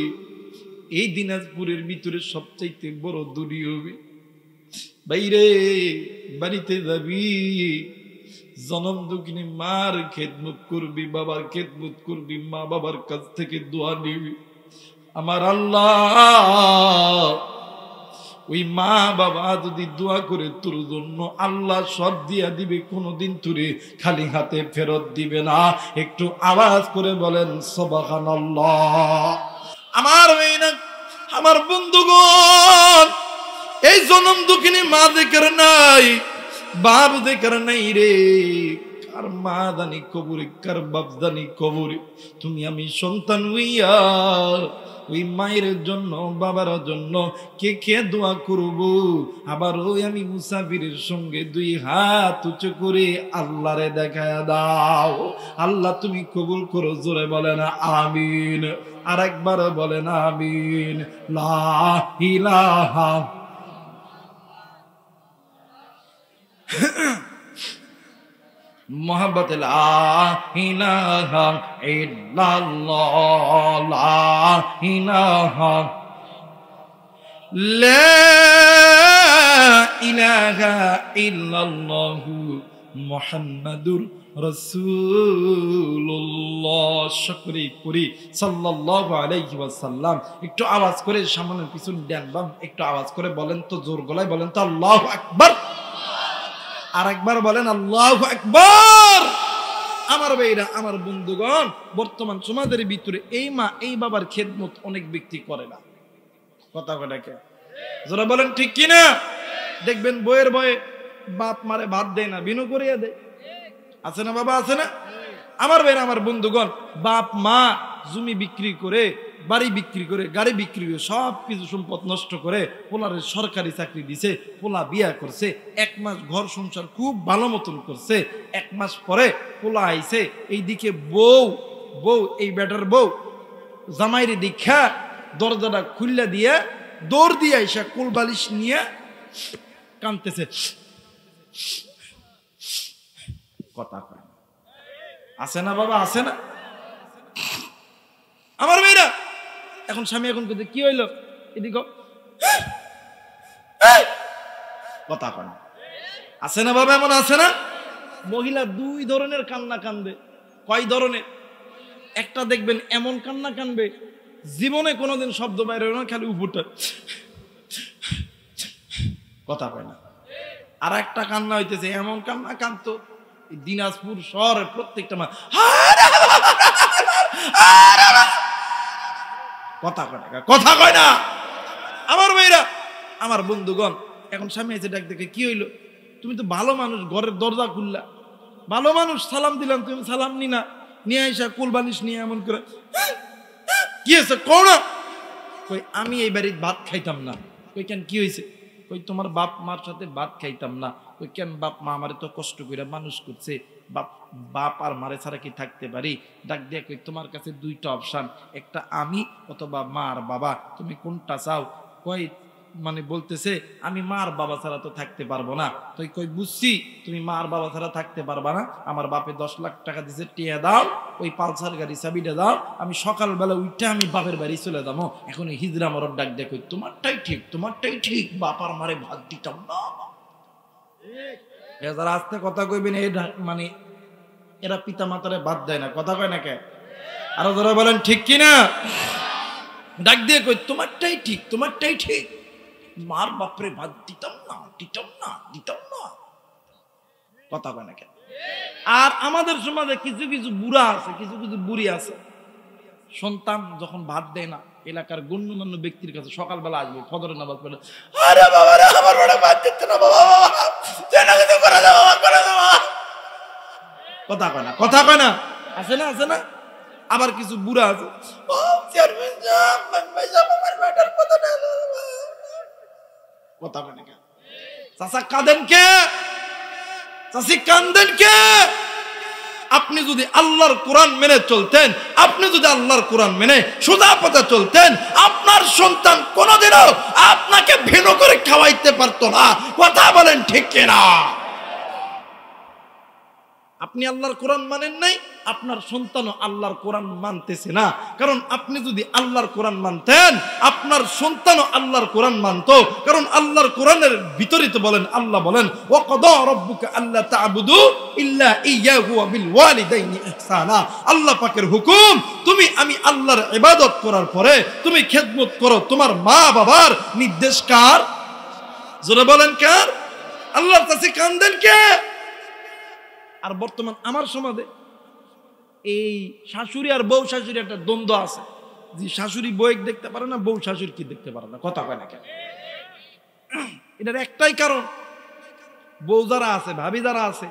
এই দিনাজপুরের ভিতরে সবচাইতে বড় দড়ি হবি। বাইরে বাড়িতে যাবি, জনম দুঃখিনী মার খেদমত করবি, বাবার খেদমত করবি, মা বাবার কাছ থেকে দোয়া নিবি। আমার আল্লাহ ওই মা বাবা যদি দোয়া করে তোর জন্য, আল্লাহ সব দিয়া দিবে, কোনোদিন তোরে খালি হাতে ফেরত দিবে না। একটু আওয়াজ করে বলেন সুবহানাল্লাহ। আমার মেয়েরা, আমার বন্ধুগণ, এই জনম দুঃখিনী মা জিকির নাই, বাপ দেখার নাই রে, কার মা জানি কবরে, কার বাপ জানি কবরে। তুমি আমি সন্তান হইয়া ওই মায়ের জন্য বাবার জন্য কে কে দোয়া করব। আবার ওই আমি মুসাফিরের সঙ্গে দুই হাত উঁচু করে আল্লাহরে দেখায়া দাও। আল্লাহ তুমি কবুল করো, জোরে বলেন আমিন। আর একবার বলেন আমিন। লা ইলাহা মোহাম্মত লা ইলাহা ইল্লাল্লাহ, লা ইলাহা লা ইলাহা ইল্লাল্লাহু মুহাম্মাদুর রাসূলুল্লাহ। শুকরি করি সাল্লাল্লাহু আলাইহি ওয়াসাল্লাম। একটু আওয়াজ করে সামনের পিছন দেন বাম, একটু আওয়াজ করে বলেন তো, জোর গলায় বলেন তো আল্লাহু আকবার। আর একবার বলেন আল্লাহু আকবার। আমার ভাইরা, আমার বন্ধুগণ, বর্তমান সমাজের ভিতরে এই মা এই বাবার খেদমত অনেক ব্যক্তি করে না। কথা কটাকে যারা বলেন ঠিক কিনা? দেখবেন বইয়ের বয়ে বাপ মারে ভাত দেয় না, বিনু করিয়া দেয়। আছে না বাবা, আছে না? আমার ভাইরা, আমার বন্ধুগণ, বাপ মা জমি বিক্রি করে, বাড়ি বিক্রি করে, গাড়ি বিক্রি করে, সব কিছু সম্পদ নষ্ট করে পোলারে সরকারি চাকরি দিছে, পোলা বিয়া করছে, 1 মাস ঘর সংসার খুব ভালো মতন করছে। 1 মাস পরে পোলা আইছে, এইদিকে বউ এই বেটার বউ জামাইরে দীক্ষা দরজাটা খুললা দিয়ে দৌড় দিয়ে আইসা কোল বালিশ নিয়ে কাঁদতেছে। কথা কয় আছে না বাবা, আছে না? আমার মেয়েরা এখন স্বামী এখন কি হইলো, এদিকে কথা কয় আছে না বাবা, এমন আছে না? মহিলা 2 ধরনের কান্না কান্দে। কয় ধরনের? একটা দেখবেন এমন কান্না কানবে জীবনে কোনোদিন শব্দ বাইরে না, খালি উপরটা কথা কয় না। আর একটা কান্না হইতেছে এমন কান্না কান্ত দিনাজপুর শহরের প্রত্যেকটা মা কথা কয় না। আমার মেয়েরা, আমার বন্ধুগণ, এখন স্বামী এসে ডাক দেখে কি হইলো, তুমি তো ভালো মানুষ, ঘরের দরজা খুললা, ভালো মানুষ, সালাম দিলাম, তুমি সালাম নি না, নিয়ে আইসা কোল বালিশ নিয়ে এমন করে কি হয়েছে কও না। কই আমি এই বাড়ির ভাত খাইতাম না। কই কেন, কি হয়েছে? কই তোমার বাপ মার সাথে ভাত খাইতাম না। কই কেন? বাপ মা আমারে তো কষ্ট করে মানুষ করছে, বাপ আর মারে ছাড়া কি থাকতে পারি? ডাক দিয়ে কই তোমার কাছে 2টা অপশন, একটা আমি অথবা মা আর বাবা, তুমি কোনটা চাও? কই মানে বলতেছে আমি মা আর বাবা ছাড়া তো থাকতে পারবো না। তুই কই বুঝছি তুমি মা আর বাবা ছাড়া থাকতে পারবা না, আমার বাপে 10 লাখ টাকা দিছে, টিয়া দাও, ওই পালসার গাড়ি চাবিটা দাও, আমি সকালবেলা উঠে আমি বাপের বাড়ি চলে যাবো। এখন হিজরা মরদ ডাক দিয়ে কই তোমারটাই ঠিক, তোমারটাই ঠিক, বাপ আর মারে ভাত দিতাম না। যারা আস্তে কথা কইবেন মানে এরা পিতা মাতারে বাদ দেয় না, কথা কয় না কে? আরো যারা বলেন ঠিক কিনা? ডাক দিয়ে কই তোমারটাই ঠিক, তোমারটাই ঠিক, মার বাপরে ভাত দিতাম না, দিতাম না, দিতাম না। কথা কয় না কে? আর আমাদের সমাজে কিছু কিছু বুড়া আছে, কিছু কিছু বুড়ি আছে, সন্তান যখন ভাত দেয় না, এলাকার গণ্যমান্য ব্যক্তির কাছে সকালবেলা আসবে, ফজরের নামাজ পড়ে, আরে বাবা রে আমার বড় ভাত দিতে না বাবা, যেটা কিছু করে দাও বাবা, করে দাও। কথা কয় না, কথা কয় না, আছে না, আছে না? আবার কিছু বুড়া আছে, ও চেয়ারম্যান সাহেব ভাই সাহেব আমার বেটার কথা না, কথা কয় না। চাচা কাঁদেন কে? চাচি কাঁদেন কে? আপনি যদি আল্লাহর কোরআন মেনে চলতেন, আপনি যদি আল্লাহর কোরআন মেনে সোজা পথে চলতেন, আপনার সন্তান কোনোদিনও আপনাকে ভিন্ন করে খাওয়াইতে পারতো না। কথা বলেন ঠিক কিনা? আপনি আল্লাহর কোরআন মানেন নাই, আপনার সন্তানও আল্লাহর কোরআন মানতেছে না। কারণ আপনি যদি আল্লাহর কোরআন মানতেন, আপনার সন্তানও আল্লাহর কোরআন মানতো। কারণ আল্লাহর কোরআনের ভিতরে তো বলেন, আল্লাহ বলেন ওয়া ক্বাদা রাব্বুকা আল্লা তা'বুদু ইল্লা ইয়্যাহু ওয়া বিল ওয়ালিদাইনি ইহসানা। আল্লাহ পাকের হুকুম, তুমি আমি আল্লাহর ইবাদত করার পরে তুমি খেদমত করো। তোমার মা বাবার নির্দেশ কার? জোরে বলেন কার? আল্লাহর কাছে কাঁদেন কে? আর বর্তমান আমার সমাজে এই শাশুড়ি আর বউ শাশুড়ি একটা দ্বন্দ্ব আছে, যে শাশুড়ি বউকে দেখতে পারে না, বউ শাশুড়ি কি দেখতে পারে না। কথা কয় না কেন? এটার একটাই কারণ, বউ যারা আছে, ভাবি যারা আছে,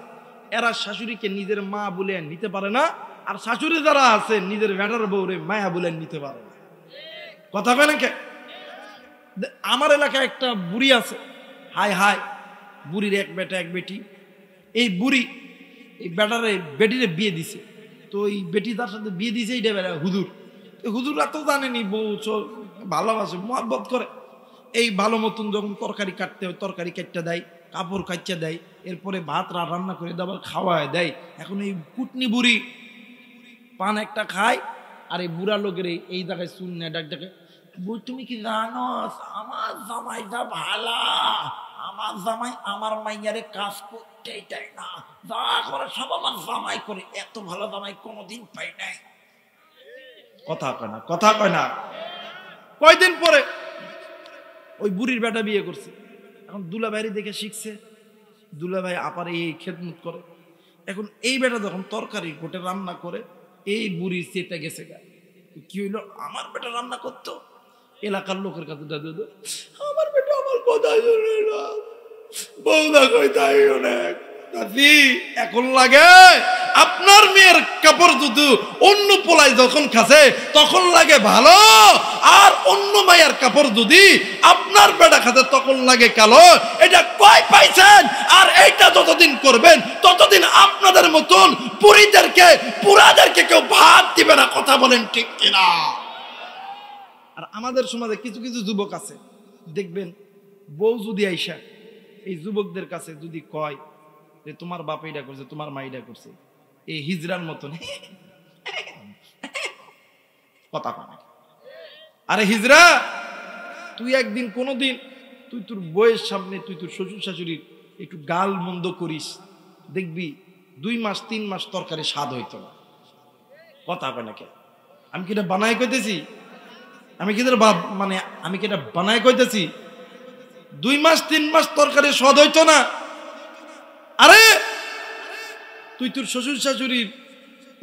এরা শাশুড়িকে নিজের মা বলে নিতে পারে না, আর শাশুড়ি যারা আছে নিজের বেটার বউরে মায়া বলে নিতে পারে না। কথা কয় না কে? আমার এলাকায় একটা বুড়ি আছে, হায় হায়, বুড়ির এক বেটা এক বেটি। এই বুড়ি এই বেটারে বেটিরে বিয়ে দিছে, তো এই বেটি তার সাথে বিয়ে দিছে এইটা বেটা হুজুর। হুজুররা তো জানেনি বউ ভালোবাসে, মহব্বত করে। এই ভালো মতন যখন তরকারি কাটতে হয় তরকারি কাটতে দেয়, কাপড় কাটতে দেয়, এরপরে ভাত রান্না করে আবার খাওয়ায় দেয়। এখন এই কুটনি বুড়ি পান একটা খায়, আর এই বুড়া লোকের এই জায়গায় চুন নেয়, ডাক ডাকে, বউ তুমি কি জানো আমার জামাইটা ভালা, আমার জামাই আমার মাইয়ারে কাজ করতেই দেয় না, যা করে সব আমার জামাই করে, এত ভালো জামাই কোনোদিন পাই নাই। কথা কয় না, কথা কয় না। কয়দিন পরে ওই বুড়ির বেটা বিয়ে করছে। এখন দুলাভাইরে দেখে শিখছে, দুলাভাই আপারে এই খেদমত করে। এখন এই বেটা যখন তরকারি গোটে রান্না করে, এই বুড়ির চেতে গেছে গা। কি হইলো, আমার বেটা রান্না করতো, এলাকার লোকের কাছে দাদু, আমার বেটা আমার কথা শুনে না, বউদা কই তাই অনেক দাদি। এখন লাগে আপনার মেয়ের কাপড় দুধু অন্য পোলাই যখন খাসে তখন লাগে ভালো, আর অন্য মায়ের কাপড় যদি আপনার বেটা খাতে তখন লাগে কালো। এটা কয় পাইছেন? আর এইটা যতদিন করবেন ততদিন আপনাদের মতন পুরাদেরকে কেউ ভাত দিবে না। কথা বলেন ঠিক কিনা? আর আমাদের সমাজে কিছু কিছু যুবক আছে, দেখবেন বউ যদি আইসা এই যুবকদের কাছে যদি কয় যে তোমার বাপ এইটা করছে, তোমার মা এইটা করছে, এই হিজরার মতন কথা কয়। আরে হিজরা, তুই একদিন কোনোদিন তুই তোর বউয়ের সামনে তুই তোর শ্বশুর শাশুড়ির একটু গাল মন্দ করিস, দেখবি 2 মাস 3 মাস তরকারি স্বাদ হইতো না। কথা কয় নাকি? আমি কি এটা বানায় কইতেছি? আমি কি এটা বানায় কইতেছি? 2 মাস 3 মাস তরকারি স্বাদ হইতো না। আরে তুই তোর শ্বশুর শাশুড়ির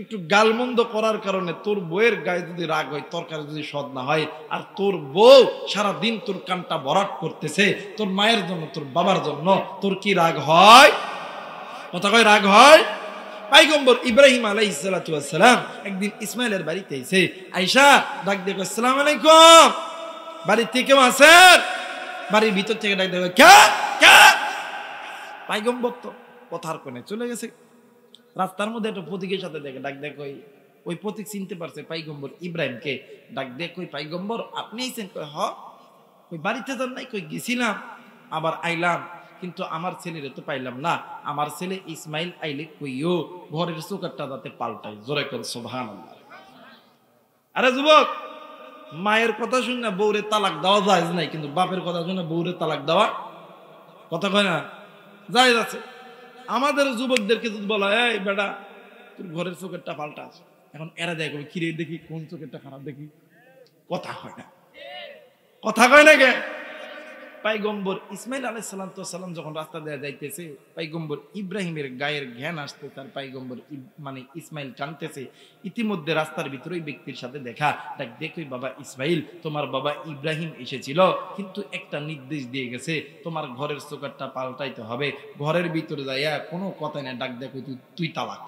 একটু গালমন্দ করার কারণে তোর বউয়ের গায়ে যদি রাগ হয়, তরকারি যদি স্বাদ না হয়, আর তোর বউ সারাদিন তোর কানটা ভরাট করতেছে তোর মায়ের জন্য, তোর বাবার জন্য, তোর কি রাগ হয়? কথা কয় রাগ হয়? পয়গম্বর ইব্রাহিম আলাইহিস সালাতু ওয়াস সালাম একদিন ইসমাইলের বাড়িতে এসে আয়েশা ডাক দিয়ে কয়, আসসালামু আলাইকুম, বাড়িতে কেউ আছেন? বাড়ির ভিতর থেকে ডাক দিয়ে কে কে? পয়গম্বর তো কথার কোণে চলে গেছে। রাস্তার মধ্যে একটা প্রতীকের সাথে দেখে ডাক দেখ, ওই প্রতীক চিনতে পারছে পয়গম্বর ইব্রাহিমকে। ডাক দেখ, ওই পয়গম্বর আপনি আইছেন? কয় হ। ওই বাড়িতে যান নাই? কই গেছিলাম, আবার আইলাম, কিন্তু আমার ছেলেরে তো পাইলাম না। আমার ছেলে ইসমাইল আইলে কইও ঘরের চৌকাটটা যাতে পাল্টাই। জোরে কর সুবহানাল্লাহ। আরে যুবক, মায়ের কথা শুনে বউরে তালাক দেওয়া যায় নাই, কিন্তু বাপের কথা শুনে বউরে তালাক দেওয়া কথা কয় না যায় আছে। আমাদের যুবকদেরকে যদি বলা, এই বেটা তোর ঘরের চোখেরটা পাল্টা আছে, এখন এরা দেয় কবে কিরে দেখি কোন চোখেরটা খারাপ দেখি। কথা কয় না, কথা কয় না কে? পয়গম্বর ইসমাইল আলাইহিস সালাম যখন রাস্তা দিয়ে যাইতেছে, পয়গম্বর ইব্রাহিমের গায়ের ঘ্যান আসতে, তার পয়গম্বর ইসমাইল কানতেছে। ইতিমধ্যে রাস্তার ভিতরে ওই ব্যক্তির সাথে দেখা। দেখ দেখই বাবা ইসমাইল, তোমার বাবা ইব্রাহিম এসেছিল, কিন্তু একটা নির্দেশ দিয়ে গেছে, তোমার ঘরের চোকারটা পাল্টাইতে হবে। ঘরের ভিতরে যাইয়া কোনো কথা না, ডাক দেখো তুই তালাক।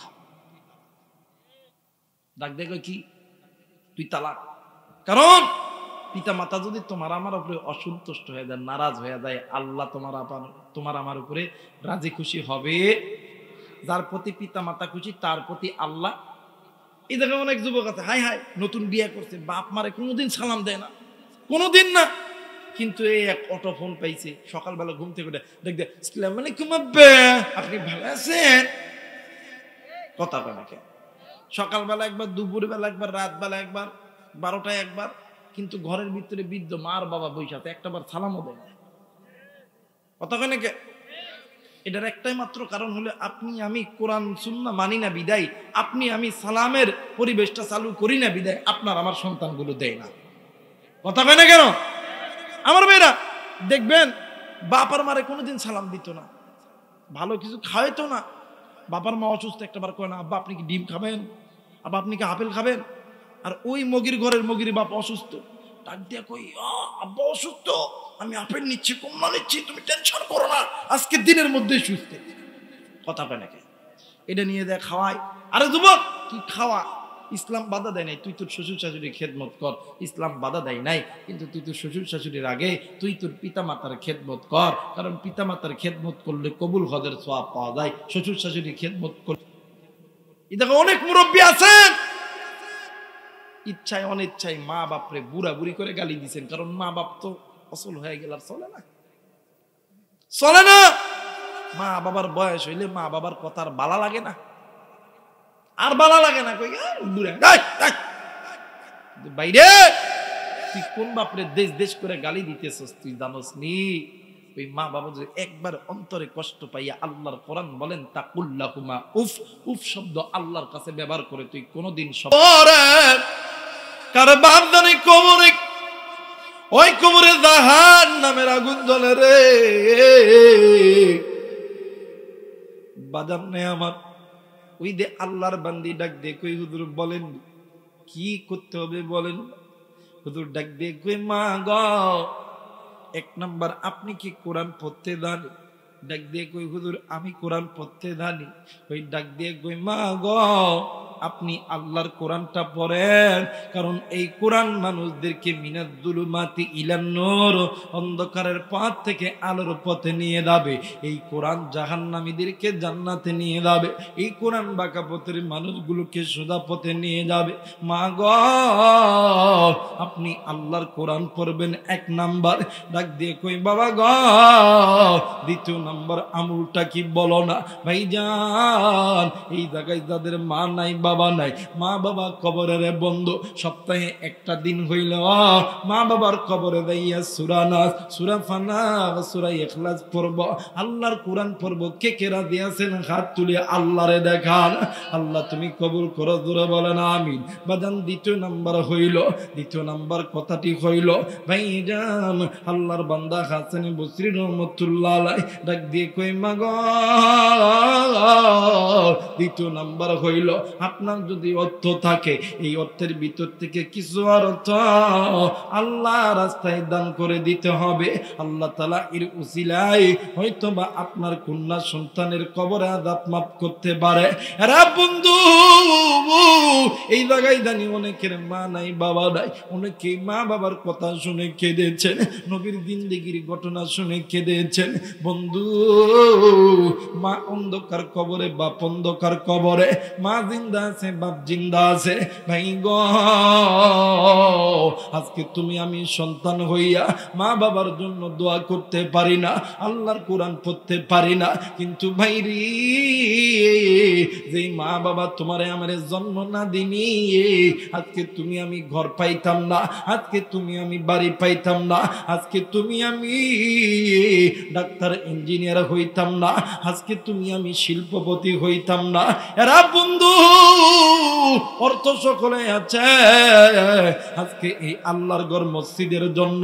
ডাক দেখো কি তুই তালাক। কারণ পিতা মাতা যদি তোমার আমার উপরে অসন্তুষ্ট হয়ে যায়, নারাজ হয়ে যায়, আল্লাহ তোমার আমার উপরে রাজি খুশি হবে। যার প্রতি পিতা মাতা খুশি তার প্রতি আল্লাহ। এই দেখে অনেক যুবক আছে, হাই হাই নতুন বিয়ে করছে, বাপ মারে কোনোদিন সালাম দেয় না, কোনোদিন না, কিন্তু এই এক অটো ফোন পাইছে, সকালবেলা ঘুম থেকে দেখবে আসসালামু আলাইকুম আব্বা, আপনি ভালো আছেন? কথা বলে নাকি? সকালবেলা একবার, দুপুর বেলা একবার, রাত বেলা একবার, 12টায় একবার, কিন্তু ঘরের ভিতরে বৃদ্ধ মার বাবা বৈশাতে একটাবার সালামও দেয় না। কথা কয় নাকি? এটার একটাই মাত্র কারণ হলো আপনি আমি কোরআন সুন্নাহ মানি না বিদায়, আপনি আমি সালামের পরিবেশটা চালু করি না বিদায় আপনার আমার সন্তানগুলো দেয় না। কথা কয় না কেন? আমার মেয়েরা দেখবেন বাপার মারে কোনোদিন সালাম দিত না, ভালো কিছু খাওয়াইতো না। বাবার মা অসুস্থ, একটাবার কয় না আব্বা আপনি কি ডিম খাবেন, আব্বা আপনি কি আপেল খাবেন? আর ওই মগির ঘরের মগির বাপ অসুস্থ, ডাক দিয়া কই আব্বা অসুস্থ, আমি আপেল নিচ্ছি, কমলা নিচ্ছি, তুমি টেনশন করো না, আজকে দিনের মধ্যে সুস্থ। কথা কয় নাকি? এটা নিয়ে দেয় খাওয়াই। আরে যুবক, তুই খাওয়া, ইসলাম বাধা দেয় নাই, তুই তোর শ্বশুর শাশুড়ির খেদমত কর, ইসলাম বাধা দেয় নাই। কিন্তু তুই তোর শ্বশুর শাশুড়ির আগে তুই তোর পিতামাতার খেদমত কর, কারণ পিতামাতার খেদমত করলে কবুল হজের সওয়াব পাওয়া যায়। শ্বশুর শাশুড়ির খেদমত করলে, দেখো অনেক মুরব্বী আছেন ইচ্ছায় অনিচ্ছায় মা বাপরে বুড়া বুড়ি করে গালি দিচ্ছেন, কারণ মা বাপ তো অসল হয়ে গেল, আর চলে না, চলে না। মা বাবার বয়স হইলে মা বাবার কথা আর ভালো লাগে না, আর ভালো লাগে না। কই বুড়া বাইরে, তুই কোন বাপরে দেশ দেশ করে গালি দিতেছস তুই জানোস নি? ওই মা বাবা যদি একবার অন্তরে কষ্ট পাইয়া, আল্লাহর কোরআন বলেন তাকুল্লাহুমা উফ, উফ শব্দ আল্লাহর কাছে ব্যবহার করে তুই কোনদিন কার বাপ জানে কবরে, ওই কবরে জাহান্নামের আগুন জ্বলে রে। বাজার নেই আমার, ওই দে আল্লাহর বান্দি ডাক দিয়ে কই হুজুর বলেন কি করতে হবে বলেন। হুজুর ডাক দিয়ে কই মা গো, এক নাম্বার আপনি কি কোরআন পড়তে জানি? ডাক দিয়ে কই হুজুর আমি কোরআন পড়তে জানি। ওই ডাক দিয়ে কই মা গো, আপনি আল্লাহর কোরআনটা পড়েন, কারণ এই কোরআন মানুষদেরকে মিনাজ্জুলুমাতি ইলান নূর, অন্ধকারের পথ থেকে আলোর পথে নিয়ে যাবে। এই কোরআন জাহান্নামীদেরকে জান্নাতে নিয়ে যাবে। এই কোরআন বাঁকা পথের মানুষগুলোকে সোজা পথে নিয়ে যাবে। মা গো, আপনি আল্লাহর কোরআন পড়বেন এক নাম্বার। ডাক দিয়ে কই বাবা গো, দ্বিতীয় নাম্বার আমলটা কি বলো না? ভাইজান, এই জায়গায় যাদের মা নাই বাবা নাই, মা বাবা কবরের বন্ধু, সপ্তাহে একটা দিন হইল মা বাবার কবরে যাইয়া সূরা নাস, সূরা ফালাক, সূরা ইখলাস পড়ব, আল্লাহর কোরআন পড়ব। কে কে রাজি আছেন হাত তুলে আল্লাহরে দেখান। আল্লাহ তুমি কবুল করো, জোরে বলেন আমিন। বাজান দ্বিতীয় নাম্বার হইল, দ্বিতীয় নাম্বার কথাটি হইল ভাইজান, আল্লাহর বান্দা হাসান বসরি রহমাতুল্লাহ আলাইহি ডাক দিয়ে কই মা গো, দ্বিতীয় নাম্বার হইল আপনার যদি অর্থ থাকে, এই অর্থের ভিতর থেকে কিছু অর্থ আল্লাহ রাস্তায় দান করে দিতে হবে। আল্লাহ তাআলা এর উসিলায় হয়তোবা আপনার কন্যা সন্তানের কবরে আযাব মাফ করতে পারে। এরা বন্ধু, এই জায়গায় জানি অনেকের মা নাই বাবা নাই, অনেকে মা বাবার কথা শুনে কেঁদেছেন, নবীর জিন্দেগির ঘটনা শুনে কেঁদেছেন। বন্ধু, মা অন্ধকার কবরে, বাপ অন্ধকার কবরে, মা জিন্দা আছে, বাপ জিন্দা আছে। ভাই গো, আজকে তুমি আমি সন্তান হইয়া মা বাবার জন্য দোয়া করতে পারি না, আল্লাহর কোরআন পড়তে পারি না, কিন্তু ভাই রে, যেই মা বাবা তোমারে আমারে জন্ম না দিনি, আজকে তুমি আমি ঘর পাইতাম না, আজকে তুমি আমি বাড়ি পাইতাম না, আজকে তুমি আমি ডাক্তার ইঞ্জিনিয়ার হইতাম না, আজকে তুমি আমি শিল্পপতি হইতাম না। এরা বন্ধু অর্থ সকলে আছে, আজকে এই আল্লাহর ঘর মসজিদের জন্য